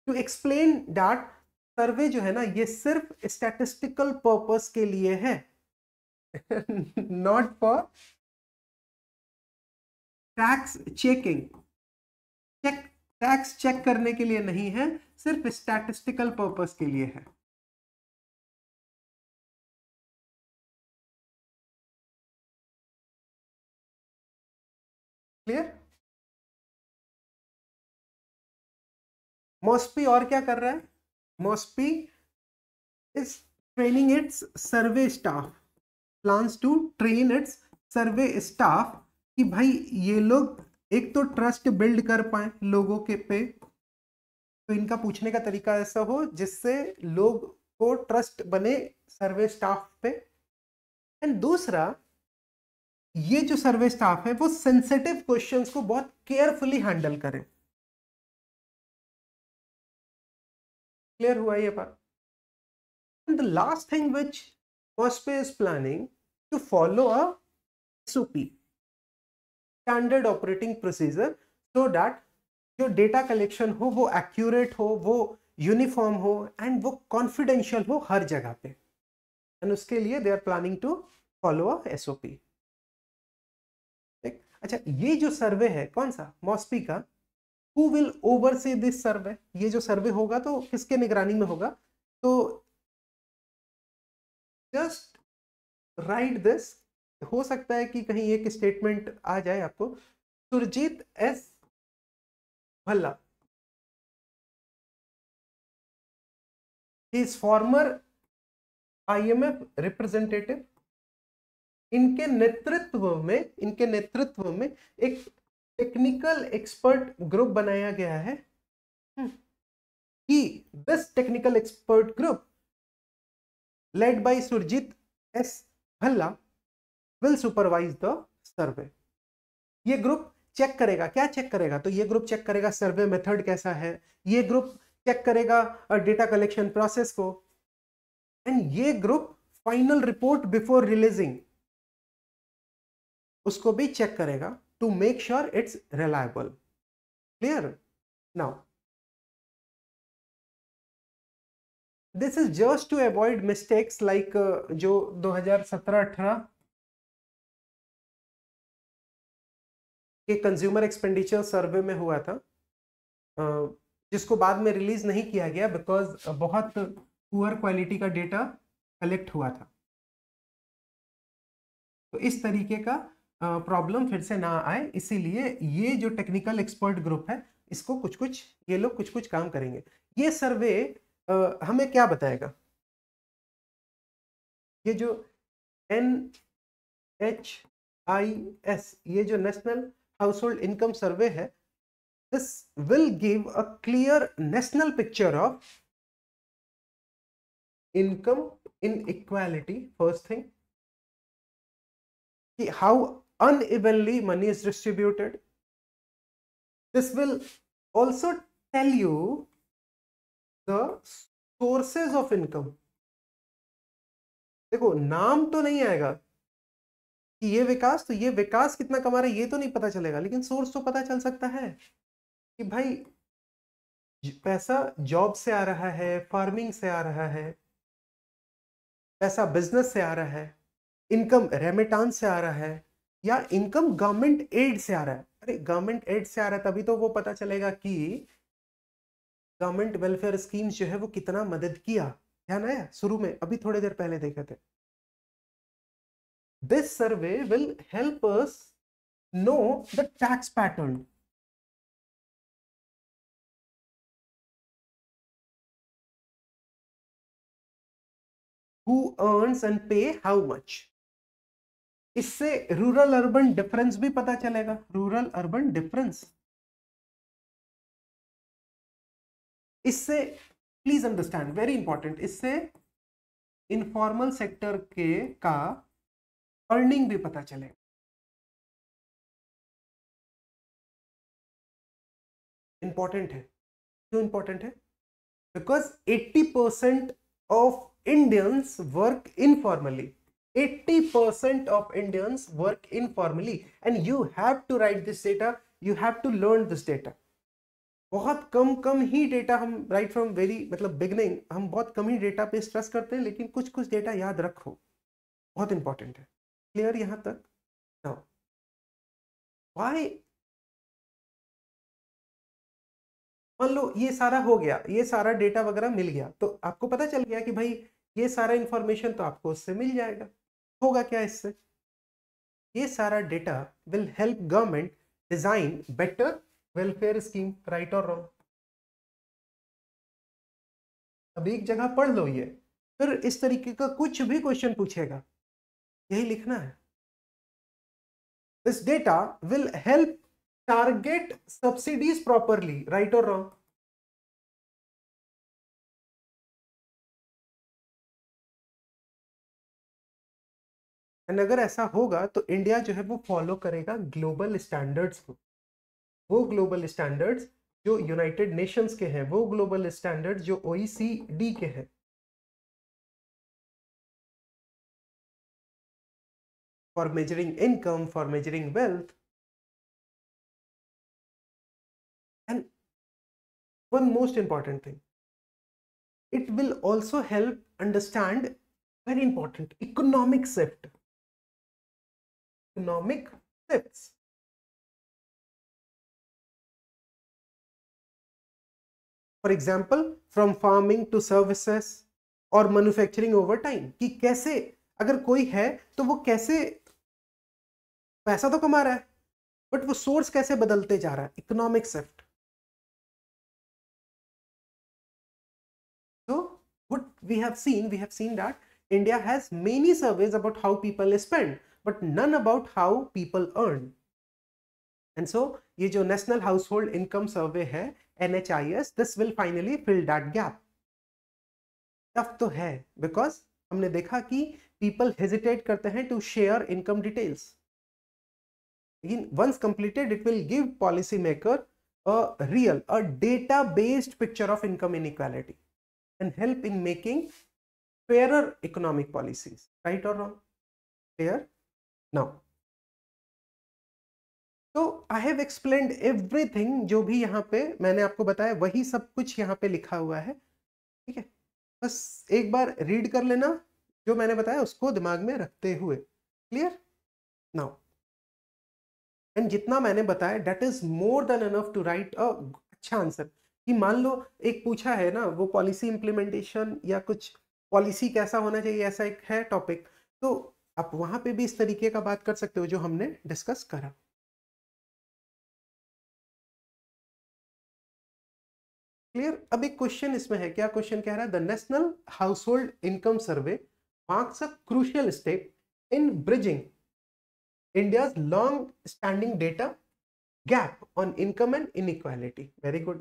to explain that survey जो है ना ये सिर्फ स्टैटिस्टिकल पर्पस के लिए है, not for tax checking. Tax check करने के लिए नहीं है, सिर्फ स्टैटिस्टिकल पर्पस के लिए है। क्लियर। मॉस्पी और क्या कर रहा है, MoSPI is training its survey staff, plans to train its survey staff कि भाई ये लोग एक तो ट्रस्ट बिल्ड कर पाए लोगों के पे, तो इनका पूछने का तरीका ऐसा हो जिससे लोग को ट्रस्ट बने सर्वे स्टाफ पे। एंड दूसरा, ये जो सर्वे स्टाफ है वो सेंसिटिव क्वेश्चंस को बहुत केयरफुली हैंडल करे। क्लियर हुआ ये बात। And the last thing which MoSPI is planning to follow a SOP, standard operating procedure, so that जो डेटा कलेक्शन हो वो एक्यूरेट हो, वो यूनिफॉर्म हो एंड वो कॉन्फिडेंशियल हो हर जगह पे, एंड उसके लिए they are planning to follow a SOP. अच्छा, ये जो सर्वे है कौन सा, मॉस्पी का, who will oversee this survey, ये जो सर्वे होगा तो किसके निगरानी में होगा, तो जस्ट राइट दिस, हो सकता है कि कहीं एक स्टेटमेंट आ जाए आपको, Surjit S Bhalla, is former IMF representative, इनके नेतृत्व में एक टेक्निकल एक्सपर्ट ग्रुप बनाया गया है, कि this technical expert group led by Surjit S. Bhalla will supervise the survey। ये ग्रुप चेक करेगा, क्या चेक करेगा, तो ये ग्रुप चेक करेगा सर्वे मेथड कैसा है, ये ग्रुप चेक करेगा डेटा कलेक्शन प्रोसेस को, एंड ये group final report before releasing उसको भी चेक करेगा to make sure it's reliable. Clear? Now this is just to avoid mistakes like जो 2017-18 के कंज्यूमर एक्सपेंडिचर सर्वे में हुआ था, जिसको बाद में रिलीज नहीं किया गया बिकॉज बहुत पुअर क्वालिटी का डेटा कलेक्ट हुआ था। तो इस तरीके का प्रॉब्लम फिर से ना आए, इसीलिए ये जो टेक्निकल एक्सपर्ट ग्रुप है इसको ये लोग कुछ कुछ काम करेंगे। ये सर्वे हमें क्या बताएगा, ये जो NHIS, ये जो नेशनल हाउसहोल्ड इनकम सर्वे है, this will give a clear national picture of income inequality, first thing, how unevenly money is distributed. This will also tell you the sources of income। देखो, नाम तो नहीं आएगा कि ये विकास, तो ये विकास कितना कमा रहा है ये तो नहीं पता चलेगा, लेकिन सोर्स तो पता चल सकता है कि भाई पैसा जॉब से आ रहा है, फार्मिंग से आ रहा है, पैसा बिजनेस से आ रहा है, इनकम रेमिटांस से आ रहा है, या इनकम गवर्नमेंट एड से आ रहा है। अरे गवर्नमेंट एड से आ रहा है तभी तो वो पता चलेगा कि गवर्नमेंट वेलफेयर स्कीम्स जो है वो कितना मदद किया। ध्यान आया शुरू में, अभी थोड़ी देर पहले देखे थे। This survey will help us know the tax pattern. Who earns and pay how much। इससे रूरल अर्बन डिफरेंस भी पता चलेगा, रूरल अर्बन डिफरेंस। इससे प्लीज अंडरस्टैंड, वेरी इंपॉर्टेंट, इससे इनफॉर्मल सेक्टर के का अर्निंग भी पता चलेगा। इंपॉर्टेंट है, क्यों इंपॉर्टेंट है? Because 80% of Indians work informally, 80% of Indians work informally, and you have to write this data, you have to learn this data। बहुत कम ही डेटा हम राइट फ्रॉम वेरी मतलब बिगनिंग, हम बहुत कम ही डेटा पे स्ट्रेस करते हैं, लेकिन कुछ डेटा याद रखो, बहुत इंपॉर्टेंट है। क्लियर यहां तक? नाउ व्हाई, मान लो ये सारा हो गया, ये सारा डेटा वगैरह मिल गया, तो आपको पता चल गया कि भाई ये सारा इंफॉर्मेशन तो आपको उससे मिल जाएगा। होगा क्या इससे? ये सारा data will help government design better welfare scheme, right और रॉन्ग। अब एक जगह पढ़ लो ये, फिर इस तरीके का कुछ भी क्वेश्चन पूछेगा, यही लिखना है। This data will help target subsidies properly, right और रॉन्ग। एंड अगर ऐसा होगा तो इंडिया जो है वो फॉलो करेगा ग्लोबल स्टैंडर्ड्स को, वो ग्लोबल स्टैंडर्ड्स जो यूनाइटेड नेशंस के हैं, वो ग्लोबल स्टैंडर्ड्स जो OECD के हैं, for measuring income, for measuring wealth. And one most important thing, It will also help understand, very important, economic shift. Economic shifts. For example, from farming to services और manufacturing over time, कि कैसे अगर कोई है तो वो कैसे पैसा तो कमा रहा है बट वो सोर्स कैसे बदलते जा रहा है, economic shift. So what we have seen that India has many surveys about how people spend, but none about how people earn. And so ये जो नेशनल हाउस होल्ड इनकम सर्वे है NHIS, this will finally fill that gap. Tough तो है because हमने देखा कि people hesitate करते हैं टू शेयर इनकम डिटेल्स. लेकिन once completed it will give policy maker a data based picture of income inequality and help in making fairer economic policies. Right or wrong? Clear? Now, तो I have explained everything. जो भी यहाँ पे मैंने आपको बताया वही सब कुछ यहाँ पे लिखा हुआ है. ठीक है, बस एक बार रीड कर लेना जो मैंने बताया उसको दिमाग में रखते हुए. क्लियर? नाउ, एंड जितना मैंने बताया that is more than enough to write a अच्छा आंसर. कि मान लो एक पूछा है ना, वो पॉलिसी इंप्लीमेंटेशन या कुछ पॉलिसी कैसा होना चाहिए, ऐसा एक है टॉपिक, तो आप वहां पे भी इस तरीके का बात कर सकते हो जो हमने डिस्कस करा. क्लियर? अब एक क्वेश्चन इसमें है, क्या क्वेश्चन कह रहा है? The national house hold income survey marks a crucial step in bridging India's long-standing data gap on income and inequality. Very good.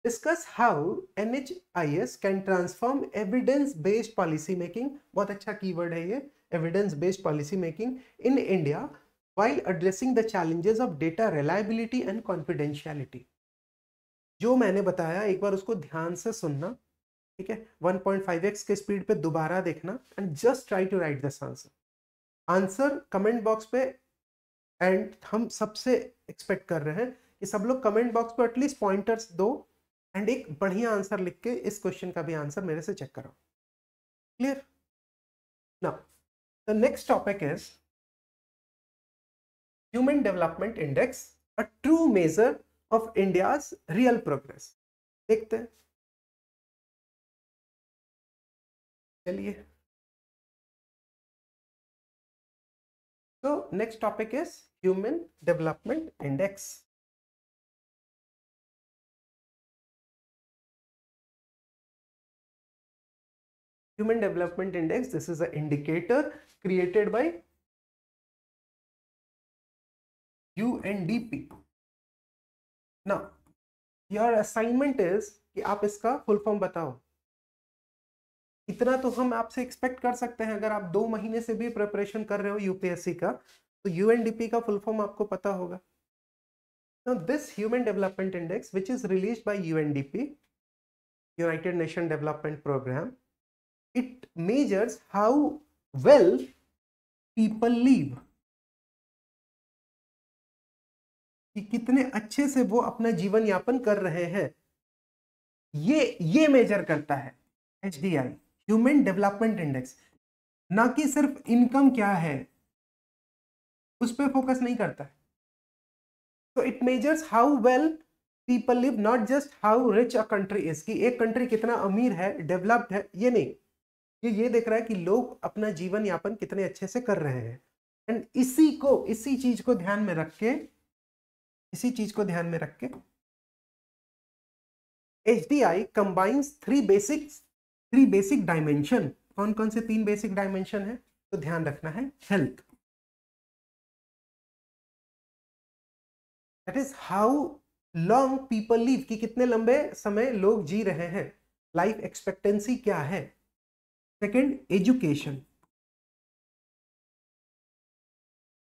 Discuss how NHIS can transform evidence-based policy making. बहुत अच्छा keyword है ये, evidence-based policy making in India while addressing the challenges of data reliability and confidentiality. जो मैंने बताया एक बार उसको ध्यान से सुनना. ठीक है, 1.5x के स्पीड पे दोबारा देखना and just try to write this answer. Answer comment box पे, एंड हम सबसे एक्सपेक्ट कर रहे हैं कि सब लोग कमेंट बॉक्स पे एटलीस्ट पॉइंटर्स दो एंड एक बढ़िया आंसर लिख के इस क्वेश्चन का भी आंसर मेरे से चेक करो. Clear? Now the next topic is human development index, a true measure of India's real progress. देखते हैं, चलिए. So next topic is Human Development Index. Human Development Index, this is an indicator created by UNDP. Now your assignment is कि आप इसका full form बताओ. इतना तो हम आपसे एक्सपेक्ट कर सकते हैं, अगर आप 2 महीने से भी प्रिपरेशन कर रहे हो यूपीएससी का तो यूएनडीपी का फुल फॉर्म आपको पता होगा. Now this Human Development Index, which is released by UNDP, United Nations Development Program, it measures how well people live. कि कितने अच्छे से वो अपना जीवन यापन कर रहे हैं, ये मेजर करता है HDI, ह्यूमन डेवलपमेंट इंडेक्स. ना कि सिर्फ इनकम क्या है उस पर फोकस नहीं करता है. तो it measures how well people live, not just how rich a country is, कि एक कंट्री कितना अमीर है, डेवलप्ड है, ये नहीं. ये देख रहा है कि लोग अपना जीवन यापन कितने अच्छे से कर रहे हैं. एंड इसी चीज को ध्यान में रख के HDI combines three basic dimension. कौन कौन से 3 बेसिक डायमेंशन है तो ध्यान रखना है. Health, that is how long people live, कि कितने लंबे समय लोग जी रहे हैं, लाइफ एक्सपेक्टेंसी क्या है. Second, education,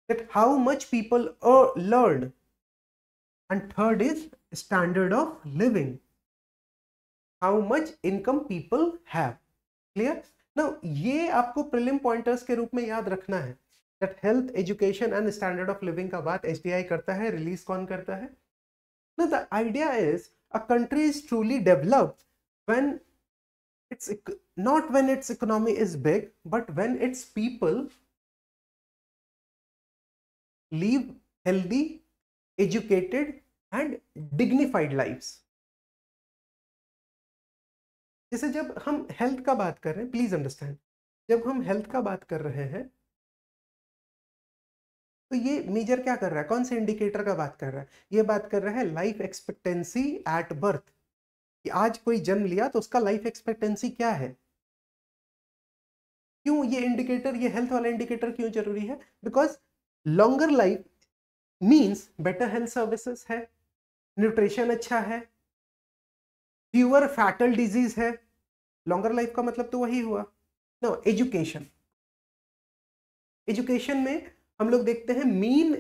that how much people learn. And third is standard of living, how much income people have. Clear? Now ये आपको प्रीलिम पॉइंटर्स के रूप में याद रखना है. That health, education and standard of living का बात HDI करता है, रिलीज कौन करता है? Now the idea is a country is truly developed when it's not when its economy is big, but when its people live healthy, educated and dignified lives. जैसे जब हम हेल्थ का बात कर रहे हैं, प्लीज अंडरस्टैंड, जब हम हेल्थ का बात कर रहे हैं तो ये मेजर क्या कर रहा है, कौन से इंडिकेटर का बात कर रहा है? ये बात कर रहा है लाइफ एक्सपेक्टेंसी एट बर्थ, कि आज कोई जन्म लिया तो उसका लाइफ एक्सपेक्टेंसी क्या है। क्यों ये इंडिकेटर, ये हेल्थ वाला इंडिकेटर क्यों जरूरी है? Because longer life means better health services है, न्यूट्रिशन अच्छा है, फ्यूअर फैटल डिजीज है। लॉन्गर लाइफ का मतलब तो वही हुआ ना। एजुकेशन, एजुकेशन में हम लोग देखते हैं mean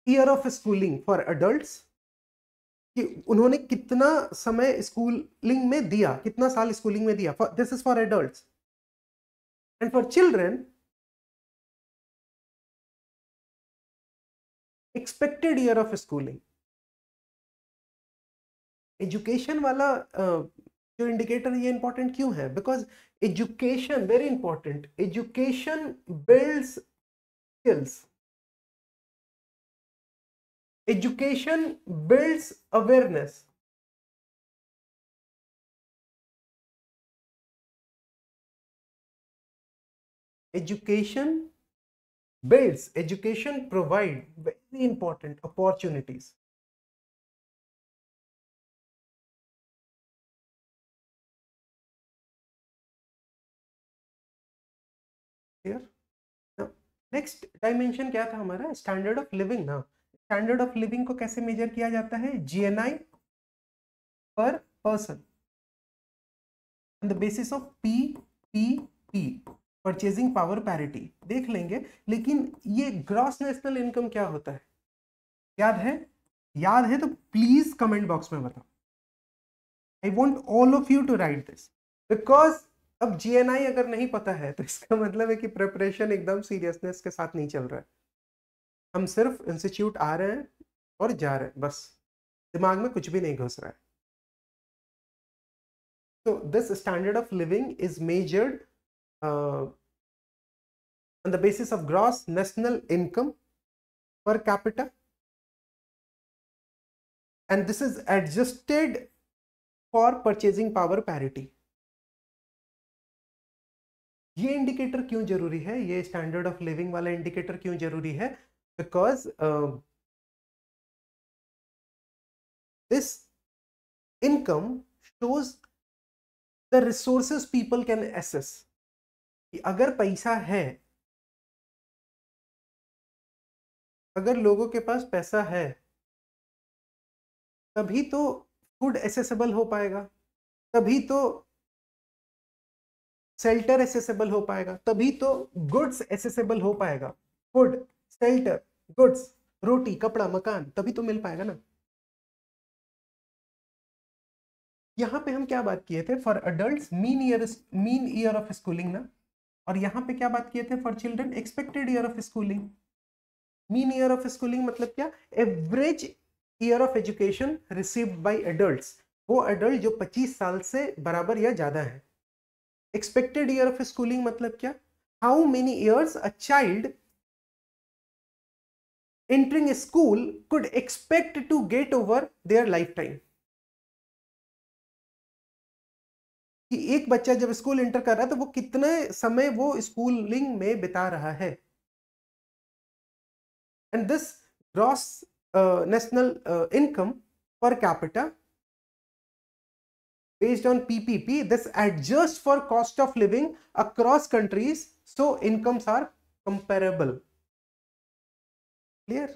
year of schooling for adults, कि उन्होंने कितना समय स्कूलिंग में दिया, कितना साल स्कूलिंग में दिया। This is for adults. And for children expected year of schooling. Education वाला जो इंडिकेटर ये इंपॉर्टेंट क्यों है? Because education very important, education builds skills, education builds awareness, education builds, education provide very important opportunities. Clear? Now next dimension क्या था हमारा? Standard of living ना। Standard of living को कैसे मेजर किया जाता है? GNI पर person on the basis of PPP, purchasing power parity. देख लेंगे, लेकिन ये ग्रॉस नेशनल इनकम क्या होता है? याद है? याद है तो प्लीज कमेंट बॉक्स में बताओ। I want all of you to write this, because अब GNI अगर नहीं पता है तो इसका मतलब है कि प्रिपरेशन एकदम सीरियसनेस के साथ नहीं चल रहा है। हम सिर्फ इंस्टीट्यूट आ रहे हैं और जा रहे हैं, बस दिमाग में कुछ भी नहीं घुस रहा है। तो this standard of living is measured on the basis of gross national income per capita, and this is adjusted for purchasing power parity. ये इंडिकेटर क्यों जरूरी है? ये स्टैंडर्ड ऑफ लिविंग वाला इंडिकेटर क्यों जरूरी है? Because this income shows the resources people can access. अगर पैसा है, अगर लोगों के पास पैसा है, तभी तो फूड एसेसेबल हो पाएगा, तभी तो शेल्टर एसेसेबल हो पाएगा, तभी तो गुड्स एसेसेबल हो पाएगा। फूड, शेल्टर, गुड्स, रोटी, कपड़ा, मकान, तभी तो मिल पाएगा ना। यहाँ पे हम क्या बात किए थे? For adults mean year of schooling ना, और यहाँ पे क्या बात किए थे? For children expected year of schooling. Mean year of schooling मतलब क्या? Average year of education received by adults, वो एडल्ट जो 25 साल से बराबर या ज्यादा है। एक्सपेक्टेड ईयर ऑफ स्कूलिंग मतलब क्या? How many years a child entering a school could expect to get over their lifetime. कि एक बच्चा जब स्कूल एंटर कर रहा है तो वो कितने समय वो स्कूलिंग में बिता रहा है। And this gross national income per capita based on PPP, this adjusts for cost of living across countries, so incomes are comparable. Clear?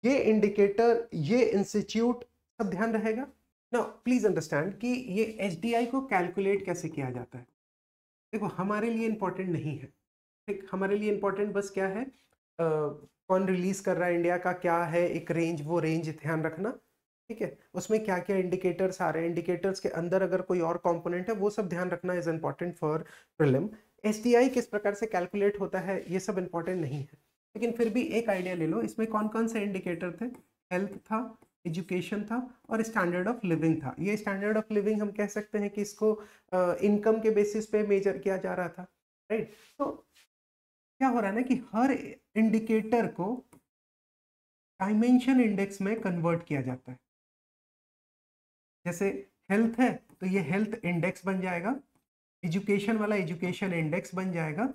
ये इंडिकेटर, ये इंस्टीट्यूट सब ध्यान रहेगा। नाउ प्लीज अंडरस्टैंड कि ये HDI को कैलकुलेट कैसे किया जाता है। देखो हमारे लिए इंपॉर्टेंट नहीं है, ठीक, हमारे लिए इंपॉर्टेंट बस क्या है, कौन रिलीज कर रहा है इंडिया का, क्या है एक रेंज, वो रेंज ध्यान रखना, ठीक है। उसमें क्या क्या इंडिकेटर्स आ रहे हैं, इंडिकेटर्स के अंदर अगर कोई और कंपोनेंट है वो सब ध्यान रखना is important for prelim. HDI किस प्रकार से कैलकुलेट होता है ये सब इंपॉर्टेंट नहीं है, लेकिन फिर भी एक आइडिया ले लो। इसमें कौन कौन से इंडिकेटर थे? हेल्थ था, एजुकेशन था और स्टैंडर्ड ऑफ लिविंग था। ये स्टैंडर्ड ऑफ लिविंग हम कह सकते हैं कि इसको इनकम के बेसिस पे मेजर किया जा रहा था, राइट। तो क्या हो रहा है ना कि हर इंडिकेटर को डायमेंशन इंडेक्स में कन्वर्ट किया जाता है। जैसे हेल्थ है तो ये हेल्थ इंडेक्स बन जाएगा, एजुकेशन वाला एजुकेशन इंडेक्स बन जाएगा,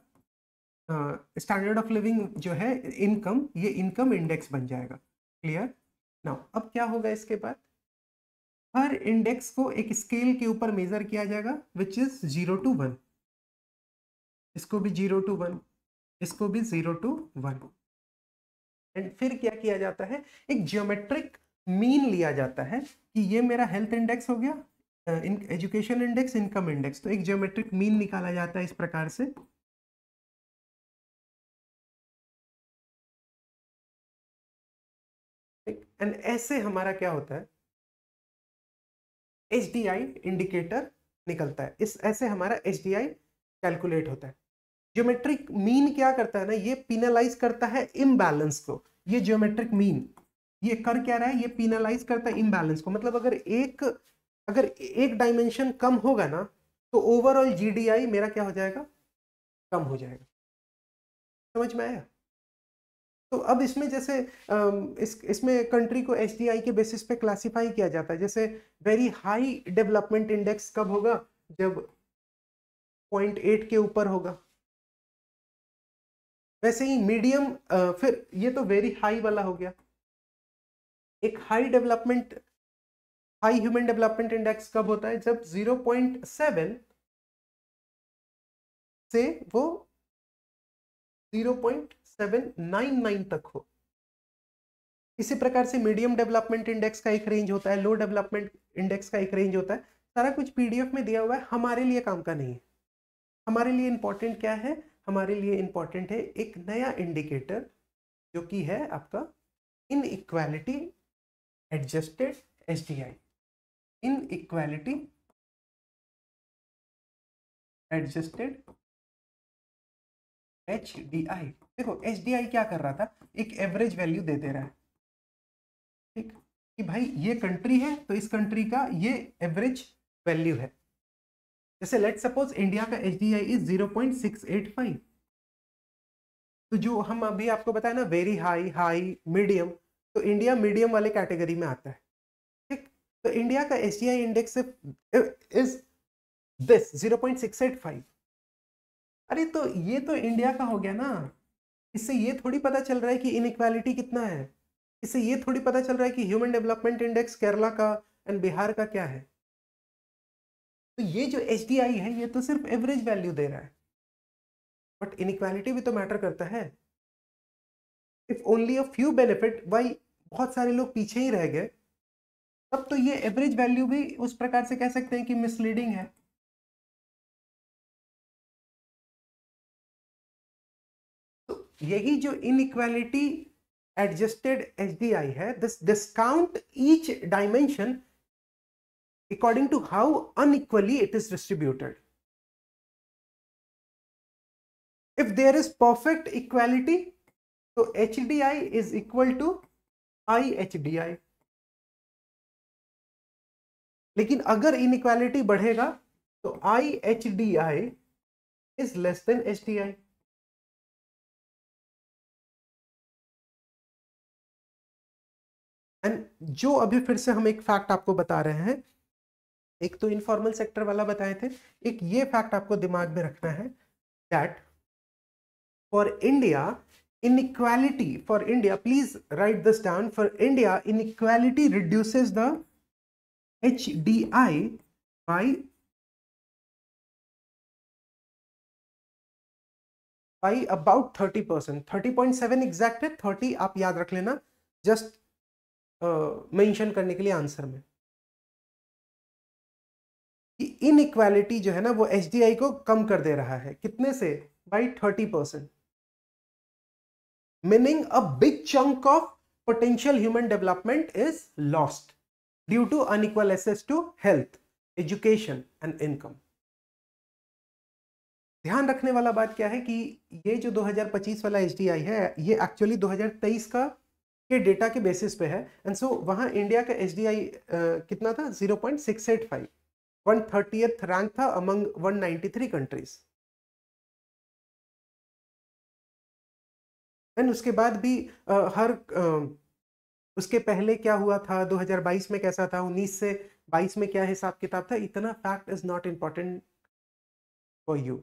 स्टैंडर्ड ऑफ लिविंग जो है इनकम, ये इनकम इंडेक्स बन जाएगा। क्लियर? नाउ अब क्या होगा इसके बाद, हर इंडेक्स को एक स्केल के ऊपर मेजर किया जाएगा विच इज 0 to 1, इसको भी 0 to 1, इसको भी 0 to 1। एंड फिर क्या किया जाता है, एक जियोमेट्रिक मीन लिया जाता है कि ये मेरा हेल्थ इंडेक्स हो गया, एजुकेशन इंडेक्स, इनकम इंडेक्स, तो एक जियोमेट्रिक मीन निकाला जाता है इस प्रकार से। एंड ऐसे हमारा क्या होता है, HDI इंडिकेटर निकलता है, इस ऐसे हमारा HDI कैलकुलेट होता है। ज्योमेट्रिक मीन क्या करता है ना, ये पिनलाइज करता है इम्बैलेंस को। ये ज्योमेट्रिक मीन ये कर क्या रहा है, ये पिनलाइज करता है इम्बैलेंस को। मतलब अगर एक डायमेंशन कम होगा ना तो ओवरऑल GDI मेरा क्या हो जाएगा, कम हो जाएगा। समझ में आया? तो अब इसमें जैसे इसमें कंट्री को HDI के बेसिस पे क्लासिफाई किया जाता है। जैसे वेरी हाई डेवलपमेंट इंडेक्स कब होगा, जब 0.8 के ऊपर होगा। वैसे ही मीडियम, फिर ये तो वेरी हाई वाला हो गया। एक हाई ह्यूमन डेवलपमेंट इंडेक्स कब होता है, जब 0.7 से वो 0.799 तक हो। इसी प्रकार से मीडियम डेवलपमेंट इंडेक्स का एक रेंज होता है, लो डेवलपमेंट इंडेक्स का एक रेंज होता है। सारा कुछ PDF में दिया हुआ है, हमारे लिए काम का नहीं है। हमारे लिए इंपॉर्टेंट क्या है, हमारे लिए इंपॉर्टेंट है एक नया इंडिकेटर जो कि है आपका inequality adjusted HDI। Inequality adjusted HDI। देखो HDI क्या कर रहा था, एक एवरेज वैल्यू दे दे रहा है, ठीक, कि भाई ये कंट्री है तो इस कंट्री का ये एवरेज वैल्यू है। जैसे लेट सपोज इंडिया का HDI इज 0.685। तो जो हम अभी आपको बताया ना, वेरी हाई, हाई, मीडियम, तो इंडिया मीडियम वाले कैटेगरी में आता है, ठीक। तो इंडिया का HDI इंडेक्स इज दिस 0.685। अरे तो ये तो इंडिया का हो गया ना, इससे ये थोड़ी पता चल रहा है कि इनइक्वालिटी कितना है, इससे ये थोड़ी पता चल रहा है कि ह्यूमन डेवलपमेंट इंडेक्स केरला का एंड बिहार का क्या है। तो ये जो HDI है ये तो सिर्फ एवरेज वैल्यू दे रहा है, बट इनइक्वालिटी भी तो मैटर करता है। If only a few benefit, why बहुत सारे लोग पीछे ही रह गए, तब तो ये एवरेज वैल्यू भी उस प्रकार से कह सकते हैं कि मिसलीडिंग है। तो यही जो इनइक्वालिटी एडजस्टेड HDI है, this discount each dimension according to how unequally it is distributed. If there is perfect equality, so HDI is equal to IHDI. लेकिन अगर inequality बढ़ेगा तो IHDI is less than HDI. And जो अभी फिर से हम एक फैक्ट आपको बता रहे हैं, एक तो इनफॉर्मल सेक्टर वाला बताए थे, एक ये फैक्ट आपको दिमाग में रखना है that for India inequality, for India, please write this down, for India inequality reduces the HDI by about 30%। 30.7 exact है, 30 आप याद रख लेना जस्ट मेंशन करने के लिए आंसर में, कि इनइक्वालिटी जो है ना वो HDI को कम कर दे रहा है, कितने से, by 30%। Meaning a big chunk of potential human development is lost due to unequal access to health, education and income। ध्यान रखने वाला बात क्या है कि ये जो 2025 वाला HDI है ये एक्चुअली 2023 का के डेटा के बेसिस पे है। एंड सो वहाँ इंडिया का एचडीआई कितना था, 0.685, 130th रैंक था अमंग 193 कंट्रीज। एंड उसके बाद भी उसके पहले क्या हुआ था, 2022 में कैसा था, 19 से 22 में क्या हिसाब किताब था, इतना fact is not important for you,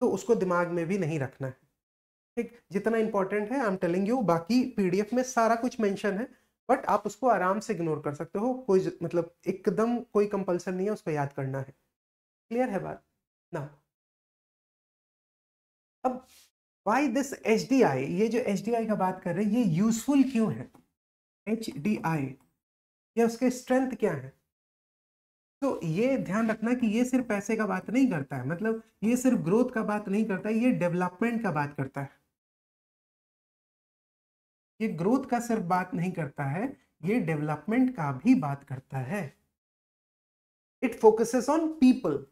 तो उसको दिमाग में भी नहीं रखना है। ठीक, जितना इंपॉर्टेंट है आई एम टेलिंग यू, बाकी पीडीएफ में सारा कुछ मेंशन है, बट आप उसको आराम से इग्नोर कर सकते हो, कोई मतलब एकदम कोई कंपल्सन नहीं है उसको याद करना है। क्लियर है बात ना? अब वाई दिस एचडीआई, ये जो एचडीआई का बात कर रहे हैं, ये यूजफुल क्यों है एचडीआई, या उसके स्ट्रेंथ क्या है? तो ये ध्यान रखना कि ये सिर्फ पैसे का बात नहीं करता है, मतलब ये सिर्फ ग्रोथ का बात नहीं करता है, ये डेवलपमेंट का बात करता है। ये ग्रोथ का सिर्फ बात नहीं करता है, ये डेवलपमेंट का भी बात करता है। It focuses on people,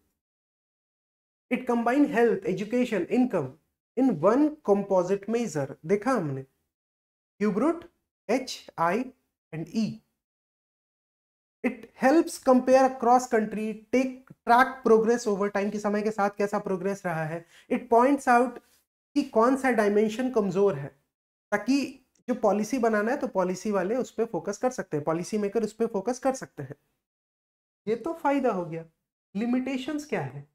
it combine health, education, income in one composite measure. देखा हमने ह्यूब्रूट, H I and E. It helps compare across country, take track progress over time, की समय के साथ कैसा प्रोग्रेस रहा है। इट पॉइंट्स आउट कि कौन सा डायमेंशन कमजोर है, ताकि जो पॉलिसी बनाना है तो पॉलिसी वाले उस पर फोकस कर सकते हैं, पॉलिसी मेकर उस पर फोकस कर सकते हैं। ये तो फायदा हो गया। लिमिटेशंस क्या है?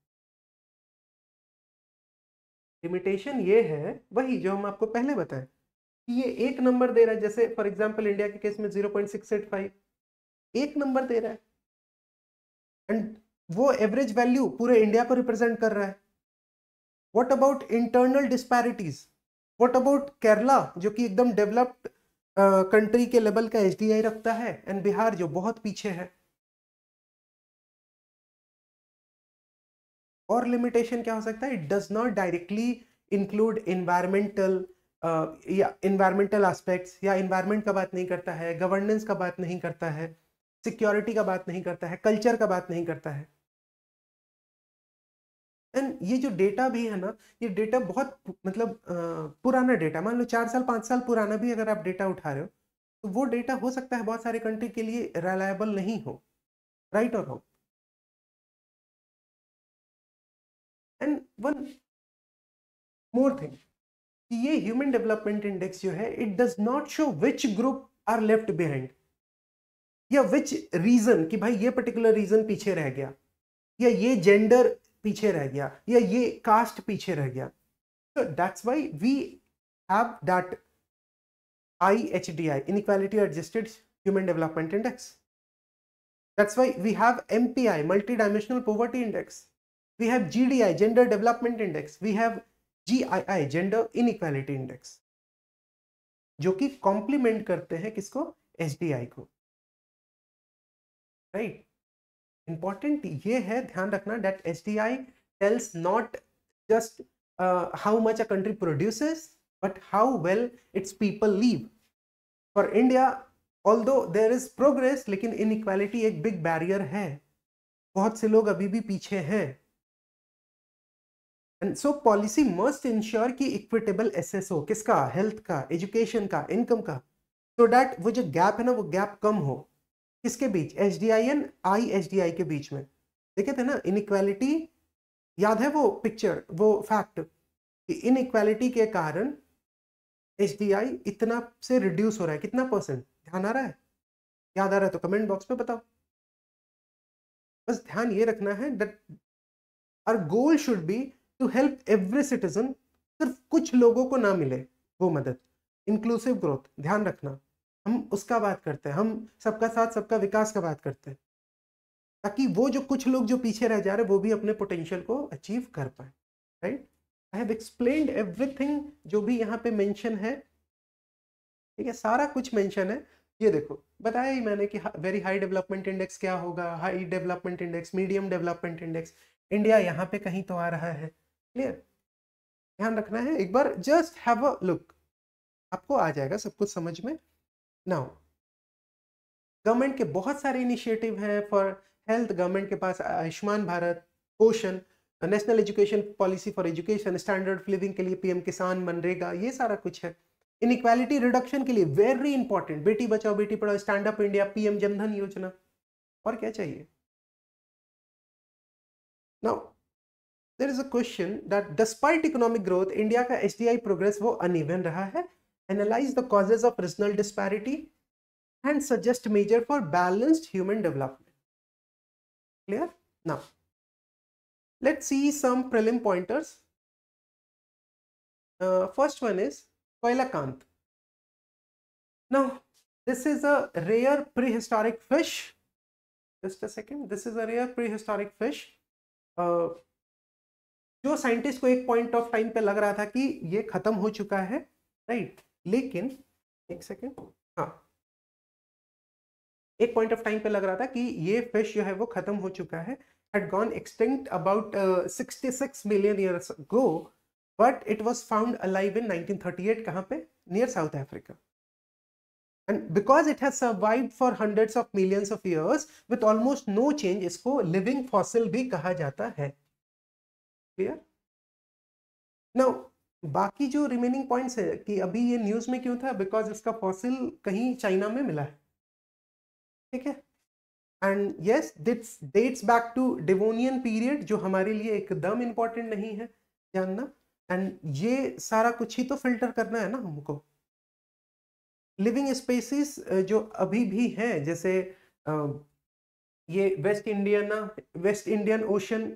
लिमिटेशन ये है वही जो हम आपको पहले बताएं कि ये एक नंबर दे रहा है, जैसे फॉर एग्जांपल इंडिया के केस में 0.685 एक नंबर दे रहा है, एंड वो एवरेज वैल्यू पूरे इंडिया को रिप्रेजेंट कर रहा है। What about internal disparities? What about Kerala जो कि एकदम डेवलप्ड कंट्री के लेवल का एचडीआई रखता है, एंड बिहार जो बहुत पीछे है। और लिमिटेशन क्या हो सकता है? It does not directly include environmental या इन्वायरमेंटल एस्पेक्ट्स, या इन्वायरमेंट का बात नहीं करता है, गवर्नेंस का बात नहीं करता है, सिक्योरिटी का बात नहीं करता है, कल्चर का बात नहीं करता है। एंड ये जो डेटा भी है ना, ये डेटा बहुत मतलब पुराना डेटा, मान लो 4 साल 5 साल पुराना भी अगर आप डेटा उठा रहे हो, तो वो डेटा हो सकता है बहुत सारे कंट्री के लिए रिलायबल नहीं हो। राइट और wrong? And one more thing, ये ह्यूमन डेवलपमेंट इंडेक्स जो है, it does not show which group are left behind, या विच रीजन, कि भाई ये पर्टिकुलर रीजन पीछे रह गया, या ये जेंडर पीछे रह गया, या ये कास्ट पीछे रह गया। So that's why we have that IHDI, Inequality Adjusted Human Development Index. That's why we have MPI, Multidimensional Poverty Index. We have GDI, Gender Development Index. We have GII, Gender Inequality Index, जो कि complement करते हैं किसको? HDI को। Right? Important ये है, ध्यान रखना, that HDI tells not just how much a country produces, but how well its people live. For India, although there is progress, लेकिन inequality एक big barrier है, बहुत से लोग अभी भी पीछे हैं। And so policy must ensure कि equitable access हो, किसका? हेल्थ का, एजुकेशन का, इनकम का, so that वो जो गैप है ना, वो गैप कम हो। किसके बीच? HDI एंड IHDI के बीच में। देखे थे ना इनइक्वालिटी, याद है वो पिक्चर, वो फैक्ट कि इनइक्वालिटी के कारण HDI इतना से रिड्यूस हो रहा है, कितना %? ध्यान आ रहा है? याद आ रहा है तो कमेंट बॉक्स में बताओ। बस ध्यान ये रखना है that our goal should be to help every citizen, सिर्फ कुछ लोगों को ना मिले वो मदद। इंक्लूसिव ग्रोथ, ध्यान रखना, हम उसका बात करते हैं, हम सबका साथ सबका विकास का बात करते हैं, ताकि वो जो कुछ लोग जो पीछे रह जा रहे हैं वो भी अपने पोटेंशियल को अचीव कर पाए। Right? I have explained everything जो भी यहाँ पे मेंशन है। ठीक है, सारा कुछ मेंशन है। ये देखो, बताया ही मैंने कि वेरी हाई डेवलपमेंट इंडेक्स क्या होगा, high development index, medium development index, India यहाँ पे कहीं तो आ रहा है। क्लियर? ध्यान रखना है, एक बार जस्ट हैव अ लुक, आपको आ जाएगा सब कुछ समझ में। नाउ गवर्नमेंट के बहुत सारे इनिशिएटिव हैं फॉर हेल्थ। गवर्नमेंट के पास आयुष्मान भारत, पोषण, national education policy for education, standard of living के लिए PM किसान, मनरेगा, ये सारा कुछ है। इनइक्वालिटी रिडक्शन के लिए वेरी इंपॉर्टेंट, बेटी बचाओ बेटी पढ़ाओ, stand up India, PM Jandhan योजना, और क्या चाहिए। Now there is a question that despite economic growth India का एचडीआई प्रोग्रेस वो अनइवन रहा है। Analyse the causes of regional disparity and suggest measure for balanced human development. Clear? Now let's see some prelim pointers. First one is Koilakant. Now this is a rare prehistoric fish. Just a second, this is a rare prehistoric fish. जो scientist को एक point of time पे लग रहा था कि ये खत्म हो चुका है, राइट, लेकिन एक सेकेंड, हाँ, एक पॉइंट ऑफ टाइम पे लग रहा था कि ये फिश जो है वो खत्म हो चुका है, had gone extinct about 66 million years ago, but it was found alive in 1938 कहाँ पे, near South Africa, and because it has survived for hundreds of millions of years with almost no change, इसको living fossil भी कहा जाता है। Clear? Now बाकी जो remaining points है कि अभी ये न्यूज में क्यों था, बिकॉज इसका फॉसिल कहीं चाइना में मिला है, ठीक है, and yes this dates back to Devonian period, जो हमारे लिए एकदम इंपॉर्टेंट नहीं है जानना, एंड ये सारा कुछ ही तो फिल्टर करना है ना हमको। लिविंग स्पेसीज जो अभी भी हैं, जैसे ये West Indian Ocean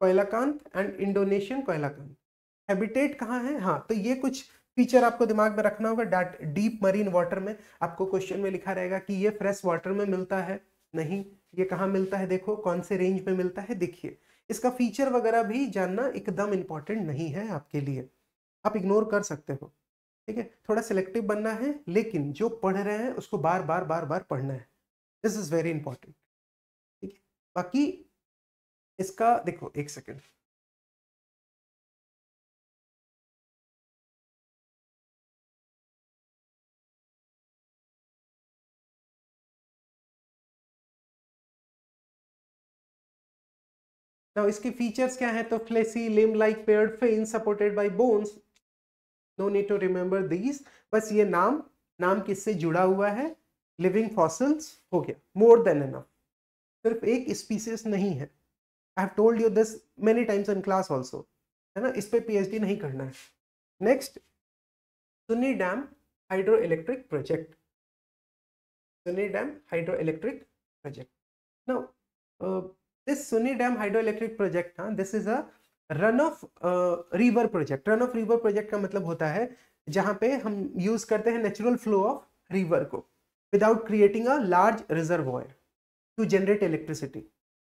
coelacanth and Indonesian coelacanth, habitat कहाँ है, हाँ, तो ये कुछ फीचर आपको दिमाग में रखना होगा। डैट डीप मरीन वाटर में आपको क्वेश्चन में लिखा रहेगा कि ये फ्रेश वाटर में मिलता है, नहीं, ये कहाँ मिलता है, देखो कौन से रेंज में मिलता है, देखिए इसका फीचर वगैरह भी जानना एकदम इंपॉर्टेंट नहीं है आपके लिए, आप इग्नोर कर सकते हो, ठीक है, थोड़ा सिलेक्टिव बनना है, लेकिन जो पढ़ रहे हैं उसको बार बार बार बार पढ़ना है, दिस इज वेरी इंपॉर्टेंट, ठीक है। बाकी इसका देखो, एक सेकेंड, now इसके फीचर्स क्या है, तो fleshy limb like paired fin supported by bones, no need to remember these, बस ये नाम किससे जुड़ा हुआ है, लिविंग फॉसिल्स, हो गया, मोर देन एनफ, सिर्फ एक स्पीसीज नहीं है, I have told you this many times in class also, है ना, इस पे पीएचडी नहीं करना है। Next, Sunni dam hydro electric project, Sunni dam hydro electric project, now this Sunni Dam hydroelectric project, this is a run of river project। run of river project का मतलब होता है जहां पे हम यूज करते हैं नेचुरल फ्लो ऑफ रिवर को without creating a large reservoir to generate electricity,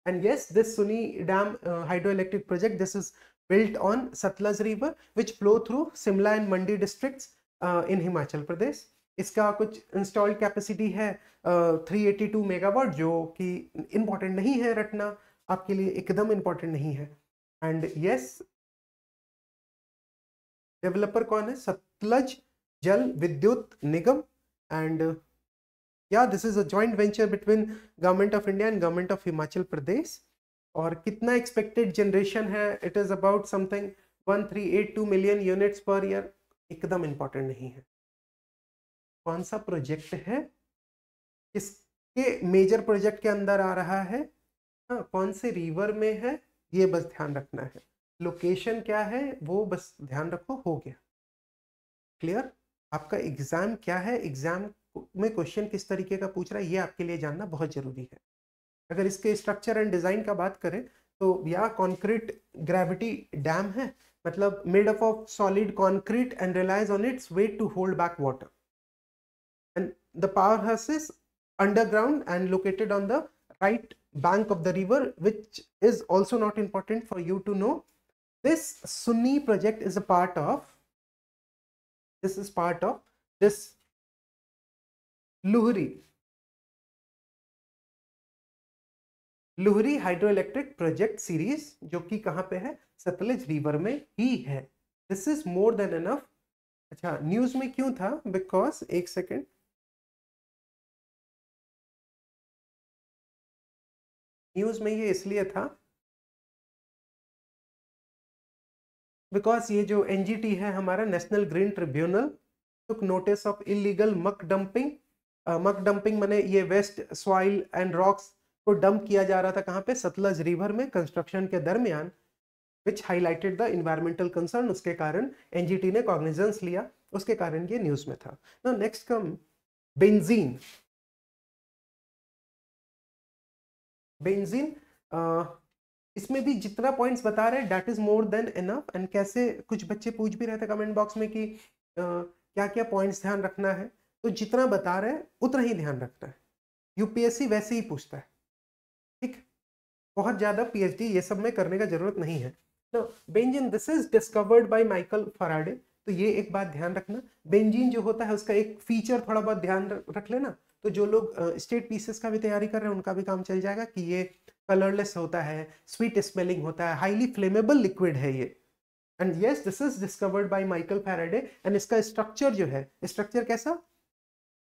and yes, this Sunni Dam hydroelectric project, this is built on Satluj river which flow through Simla and Mandi districts in Himachal Pradesh। इसका कुछ installed capacity है 382 megawatt, जो कि important नहीं है रटना, आपके लिए एकदम इंपॉर्टेंट नहीं है, एंड यस डेवलपर कौन है, Satluj Jal Vidyut Nigam, and yeah this is a joint venture between government of India and government of Himachal Pradesh, और कितना एक्सपेक्टेड जनरेशन है, it is about something 1382 million units per year, एकदम इंपॉर्टेंट नहीं है। कौन सा प्रोजेक्ट है, किसके मेजर प्रोजेक्ट के अंदर आ रहा है, हाँ, कौन से रिवर में है, ये बस ध्यान रखना है, लोकेशन क्या है वो बस ध्यान रखो, हो गया। क्लियर? आपका एग्जाम क्या है, एग्जाम में क्वेश्चन किस तरीके का पूछ रहा है, ये आपके लिए जानना बहुत जरूरी है। अगर इसके स्ट्रक्चर एंड डिजाइन का बात करें तो या कॉन्क्रीट ग्रेविटी डैम है, मतलब made up of solid concrete and relies on its weight to hold back water, and the powerhouse is underground and located on the right bank of the river, which is also not important for you to know. This Sunni project is a part of this Luhri hydroelectric project series, जो कि कहां पे है, Sutlej river में ही है। This is more than enough. अच्छा, news में क्यों था, बिकॉज एक सेकेंड, न्यूज में ये इसलिए था बिकॉज ये जो एनजीटी है हमारा national green tribunal took notice of illegal मक डंपिंग माने ये वेस्ट सॉइल एंड रॉक्स को डंप किया जा रहा था कहाँ पे, सतलज रिवर में कंस्ट्रक्शन के दरमियान, विच हाईलाइटेड द इन्वायरमेंटल कंसर्न। उसके कारण एनजीटी ने कॉग्निजेंस लिया, उसके कारण ये न्यूज में था। Now next come benzene. Benzene इसमें भी जितना पॉइंट्स बता रहे हैं that is more than enough. And कैसे, कुछ बच्चे पूछ भी रहे थे कमेंट बॉक्स में कि क्या क्या पॉइंट्स ध्यान रखना है, तो जितना बता रहे हैं उतना ही ध्यान रखना है। यूपीएससी वैसे ही पूछता है, ठीक, बहुत ज्यादा पीएचडी ये सब में करने का जरूरत नहीं है। तो benzene this is discovered by Michael Faraday, तो ये एक बात ध्यान रखना। बेंजीन जो होता है उसका एक फीचर थोड़ा बहुत ध्यान रख लेना, तो जो लोग स्टेट पीसेस का भी तैयारी कर रहे हैं उनका भी काम चल जाएगा कि ये कलरलेस होता है, स्वीट स्मेलिंग होता है, हाईली फ्लेमेबल लिक्विड है ये। And yes this is discovered by Michael Faraday. एंड इसका स्ट्रक्चर जो है, स्ट्रक्चर कैसा,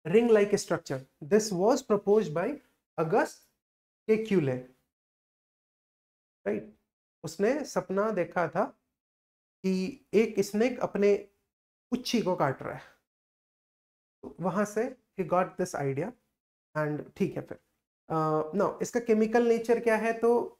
ring like structure. This was proposed by August Kekule, right. उसने सपना देखा था कि एक स्नेक अपने उच्ची को काट रहा है, तो वहां से he got this idea. And ठीक है, फिर नो इसका केमिकल नेचर क्या है, तो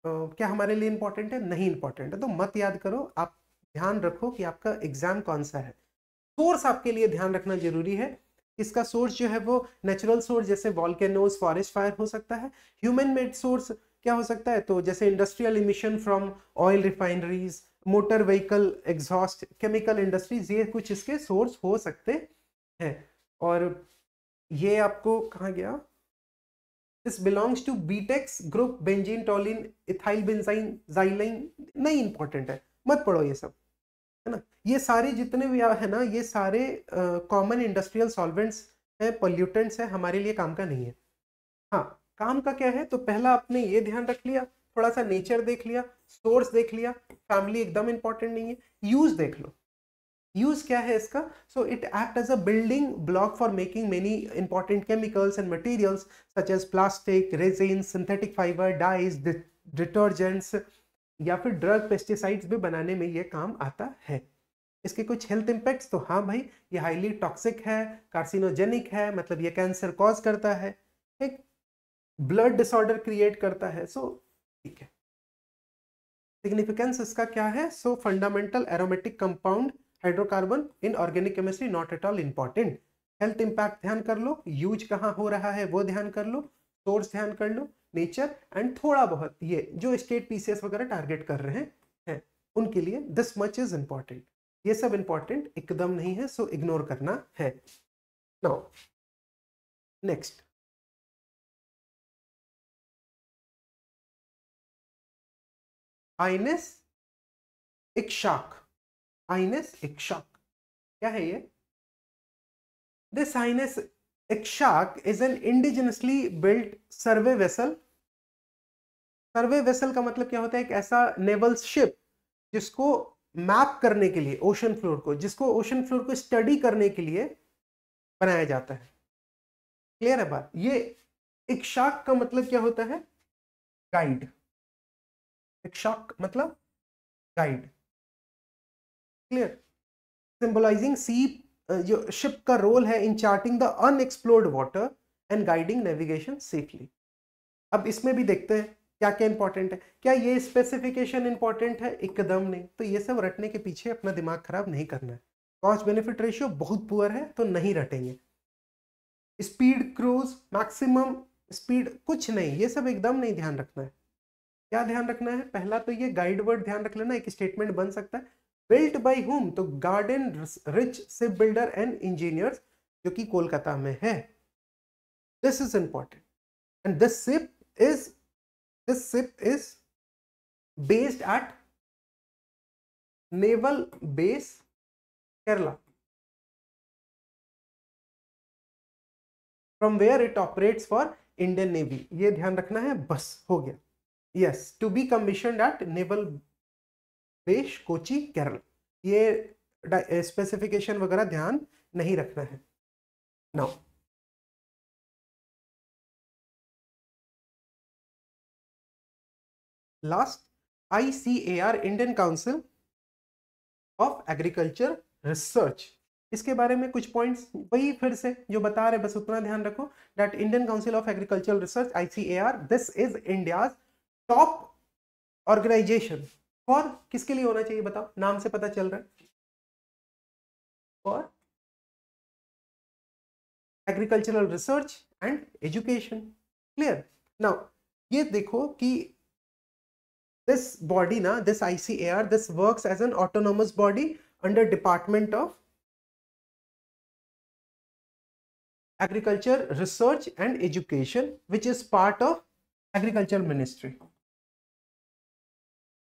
क्या हमारे लिए इंपॉर्टेंट है, नहीं इंपॉर्टेंट है, तो मत याद करो। आप ध्यान रखो कि आपका एग्जाम कौन सा है। सोर्स आपके लिए ध्यान रखना जरूरी है। इसका सोर्स जो है वो नेचुरल सोर्स जैसे वॉल्केनोज, फॉरेस्ट फायर हो सकता है। ह्यूमन मेड सोर्स क्या हो सकता है, तो जैसे industrial emission from oil refineries, motor vehicle exhaust, chemical industries, ये कुछ इसके सोर्स हो सकते हैं। और ये आपको कहाँ गया, this belongs to BTEX group, benzene, toluene, ethyl benzene, xylene, नहीं इंपॉर्टेंट है, मत पढ़ो ये सब, है ना। ये सारे जितने भी है ना, ये सारे कॉमन इंडस्ट्रियल सॉल्वेंट्स हैं, पोल्यूटेंट्स हैं, हमारे लिए काम का नहीं है। हाँ, काम का क्या है, तो पहला आपने ये ध्यान रख लिया, थोड़ा सा नेचर देख लिया, सोर्स देख लिया, फैमिली एकदम इंपॉर्टेंट नहीं है, यूज देख लो। यूज क्या है इसका, so it act as a building block for making many important chemicals and materials such as plastic, resin, synthetic fibre, dyes, detergents या फिर ड्रग, पेस्टिसाइड्स भी बनाने में ये काम आता है। इसके कुछ हेल्थ इम्पैक्ट्स, तो हाँ भाई, ये हाईली टॉक्सिक है, कार्सिनोजेनिक है, मतलब ये कैंसर कॉज करता है, एक ब्लड डिसऑर्डर क्रिएट करता है, सो ठीक है। सिग्निफिकेंस इसका क्या है, सो fundamental aromatic compound hydrocarbon in organic chemistry, not at all important. Health impact ध्यान कर लो, यूज कहाँ हो रहा है वो ध्यान कर लो, सोर्स ध्यान कर लो, नेचर, एंड थोड़ा बहुत ये जो स्टेट पीसीएस वगैरह टारगेट कर रहे हैं उनके लिए दिस मच इज इंपॉर्टेंट। ये सब इंपॉर्टेंट एकदम नहीं है, सो इग्नोर करना है। Now next, आइनेस इक्शाक। आइनेस इक्शाक क्या है ये, this INS Ikshak is an indigenously built survey vessel. Survey vessel का मतलब क्या होता है, एक ऐसा नेवल शिप जिसको मैप करने के लिए ओशन फ्लोर को, जिसको ओशन फ्लोर को स्टडी करने के लिए बनाया जाता है। क्लियर है बात, ये इक्शाक का मतलब क्या होता है, गाइड। इक्शाक मतलब गाइड, क्लियर, सिंबलाइजिंग सी, जो शिप का रोल है in charting the unexplored water and guiding navigation safely. अब इसमें भी देखते हैं क्या क्या इंपॉर्टेंट है। क्या ये स्पेसिफिकेशन इंपॉर्टेंट है, एकदम नहीं। तो ये सब रटने के पीछे अपना दिमाग खराब नहीं करना है। कॉस्ट बेनिफिट रेशियो बहुत पुअर है तो नहीं रटेंगे। स्पीड, क्रूज, मैक्सिमम स्पीड, कुछ नहीं, ये सब एकदम नहीं ध्यान रखना है। क्या ध्यान रखना है, पहला तो ये गाइड वर्ड ध्यान रख लेना, एक स्टेटमेंट बन सकता है, बिल्ट बाय हुम, तो garden rich ship builder and engineers, जो कि कोलकाता में है। This is important. And this ship is based at naval base Kerala, from where it operates for Indian Navy। ये ध्यान रखना है, बस हो गया। yes, to be commissioned at naval base Kochi Kerala. ये स्पेसिफिकेशन वगैरह ध्यान नहीं रखना है। Now last, ICAR, Indian Council of agriculture research. इसके बारे में कुछ पॉइंट्स वही फिर से जो बता रहे, बस उतना ध्यान रखो that Indian Council of Agricultural Research ICAR, this is India's top organisation for, किसके लिए होना चाहिए बताओ, नाम से पता चल रहा है, for agricultural research and education. Clear. Now ये देखो कि this body na, this ICAR, this works as an autonomous body under Department of Agriculture Research and Education, which is part of Agriculture Ministry.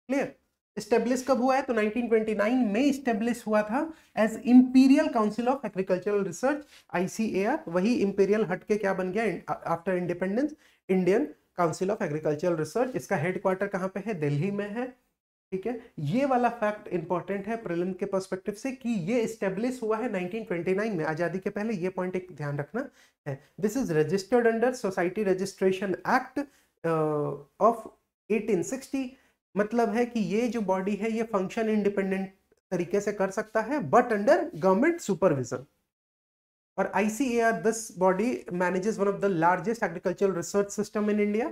Clear? Establish कब हुआ है तो 1929 में establish हुआ था as Imperial Council of Agricultural Research ICAR। वही imperial हट के क्या बन गया after independence, Indian council of Agricultural research. इसका हेडक्वार्टर कहाँ पे है, दिल्ली में है। ठीक है, ये वाला फैक्ट इंपॉर्टेंट है प्रीलिम के पर्सपेक्टिव से कि ये एस्टेब्लिश हुआ है 1929 में, आजादी के पहले। ये पॉइंट एक ध्यान रखना है। This is registered under society registration act of 1860। मतलब है कि ये जो बॉडी है ये फंक्शन इंडिपेंडेंट तरीके से कर सकता है बट अंडर गवर्नमेंट सुपरविजन। और ICAR, this body manages one of the largest agricultural research system in India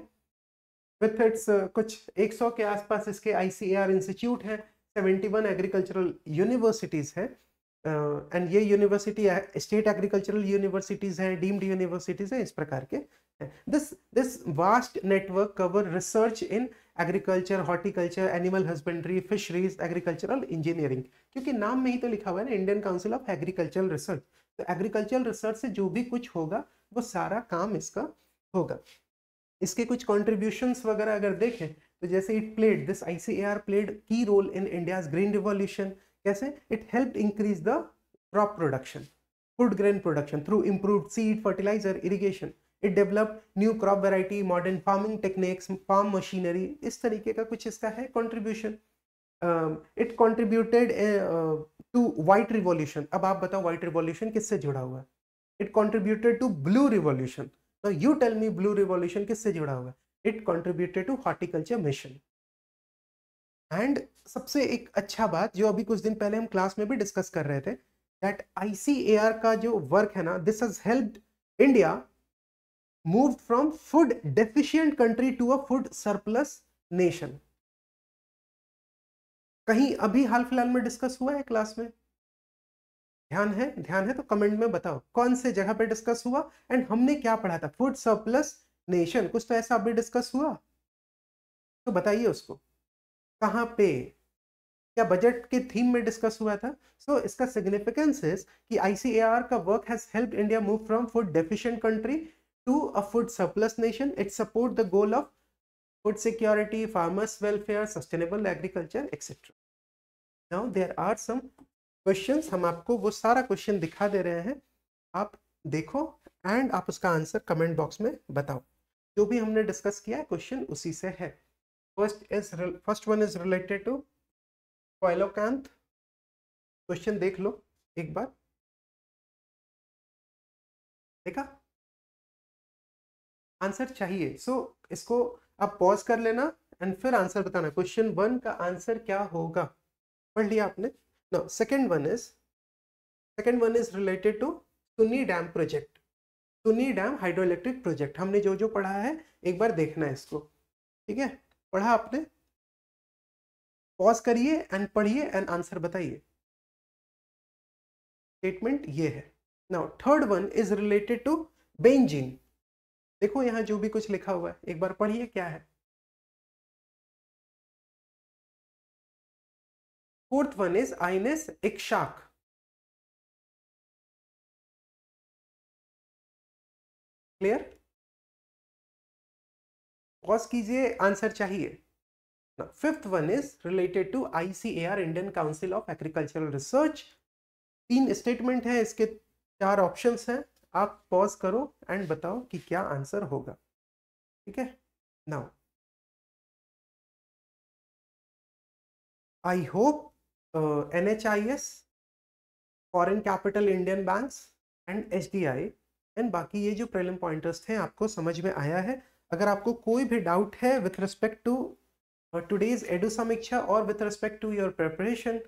with its कुछ 100 के आसपास इसके ICAR इंस्टीट्यूट है, 71 एग्रीकल्चरल यूनिवर्सिटीज है, एंड ये यूनिवर्सिटी स्टेट एग्रीकल्चरल यूनिवर्सिटीज हैं, डीम्ड यूनिवर्सिटीज हैं, इस प्रकार के। This vast network cover research in agriculture, horticulture, animal husbandry, fisheries, agricultural engineering, क्योंकि नाम में ही तो लिखा हुआ है ना Indian Council of Agricultural research. तो एग्रीकल्चरल रिसर्च से जो भी कुछ होगा वो सारा काम इसका होगा। इसके कुछ कॉन्ट्रीब्यूशंस वगैरह अगर देखें तो जैसे it played, this ICAR played the role in India's green revolution. कैसे? It help increase the crop production, food grain production through improved seed, fertiliser, irrigation. It develop new crop variety, modern farming techniques, farm machinery, इस तरीके का कुछ इसका है contribution. It contributed to white revolution. अब आप बताओ व्हाइट रिवॉल्यूशन किससे जुड़ा हुआ है? It contributed to blue revolution. Now you tell me blue revolution किससे जुड़ा हुआ है? It contributed to horticulture mission. And सबसे एक अच्छा बात जो अभी कुछ दिन पहले हम क्लास में भी डिस्कस कर रहे थे, दैट ICAR का जो वर्क है ना, this has helped India move from food deficient country to a food surplus nation. कहीं अभी हाल फिलहाल में डिस्कस हुआ है क्लास में? ध्यान है? ध्यान है तो कमेंट में बताओ कौन से जगह पे डिस्कस हुआ एंड हमने क्या पढ़ा था। फूड सरप्लस नेशन, कुछ तो ऐसा अभी डिस्कस हुआ तो बताइए उसको कहाँ पे, क्या बजट के थीम में डिस्कस हुआ था? सो इसका सिग्निफिकेंस है कि ICAR का work has helped India move from food deficient country to a food surplus nation. It support the goal of food security, farmers welfare, sustainable agriculture etcetera. Now there are some questions, हम आपको वो सारा question दिखा दे रहे हैं, आप देखो and आप उसका आंसर कमेंट बॉक्स में बताओ। जो भी हमने डिस्कस किया है क्वेश्चन उसी से है। First one is related to coelacanth. Question देख लो एक बार, देखा? आंसर चाहिए सो इसको आप पॉज कर लेना एंड फिर आंसर बताना। क्वेश्चन 1 का आंसर क्या होगा? पढ़ लिया आपने? Now, second one is related to Sunni dam project, Sunni dam hydroelectric project. हमने जो जो पढ़ा है एक बार देखना है इसको, ठीक है? पढ़ा आपने? पॉज करिए एंड पढ़िए एंड आंसर बताइए। स्टेटमेंट ये है। Now third one is related to benzene. देखो यहाँ जो भी कुछ लिखा हुआ है एक बार पढ़िए क्या है। Fourth one is INS Ikshak. Clear? Pause कीजिए, आंसर चाहिए। Fifth one is related to ICAR, Indian Council of Agricultural Research. 3 statement है, इसके 4 ऑप्शंस हैं। आप पॉज करो एंड बताओ कि क्या आंसर होगा, ठीक है? Now I hope NHIS, foreign capital Indian banks and HDI and बाकी ये जो प्रीलिम पॉइंटर्स थे आपको समझ में आया है। अगर आपको कोई भी डाउट है with respect to today's edu समीक्षा और with respect to your preparation,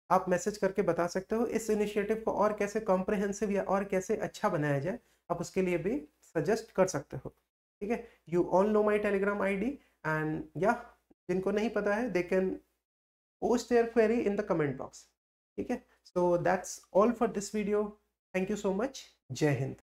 आप मैसेज करके बता सकते हो। इस इनिशिएटिव को और कैसे कॉम्प्रिहेंसिव या और कैसे अच्छा बनाया जाए, आप उसके लिए भी सजेस्ट कर सकते हो। ठीक है, you all know my Telegram ID and या जिनको नहीं पता है they can post their query in the comment box. ठीक है, so that's all for this video. Thank you so much. जय हिंद।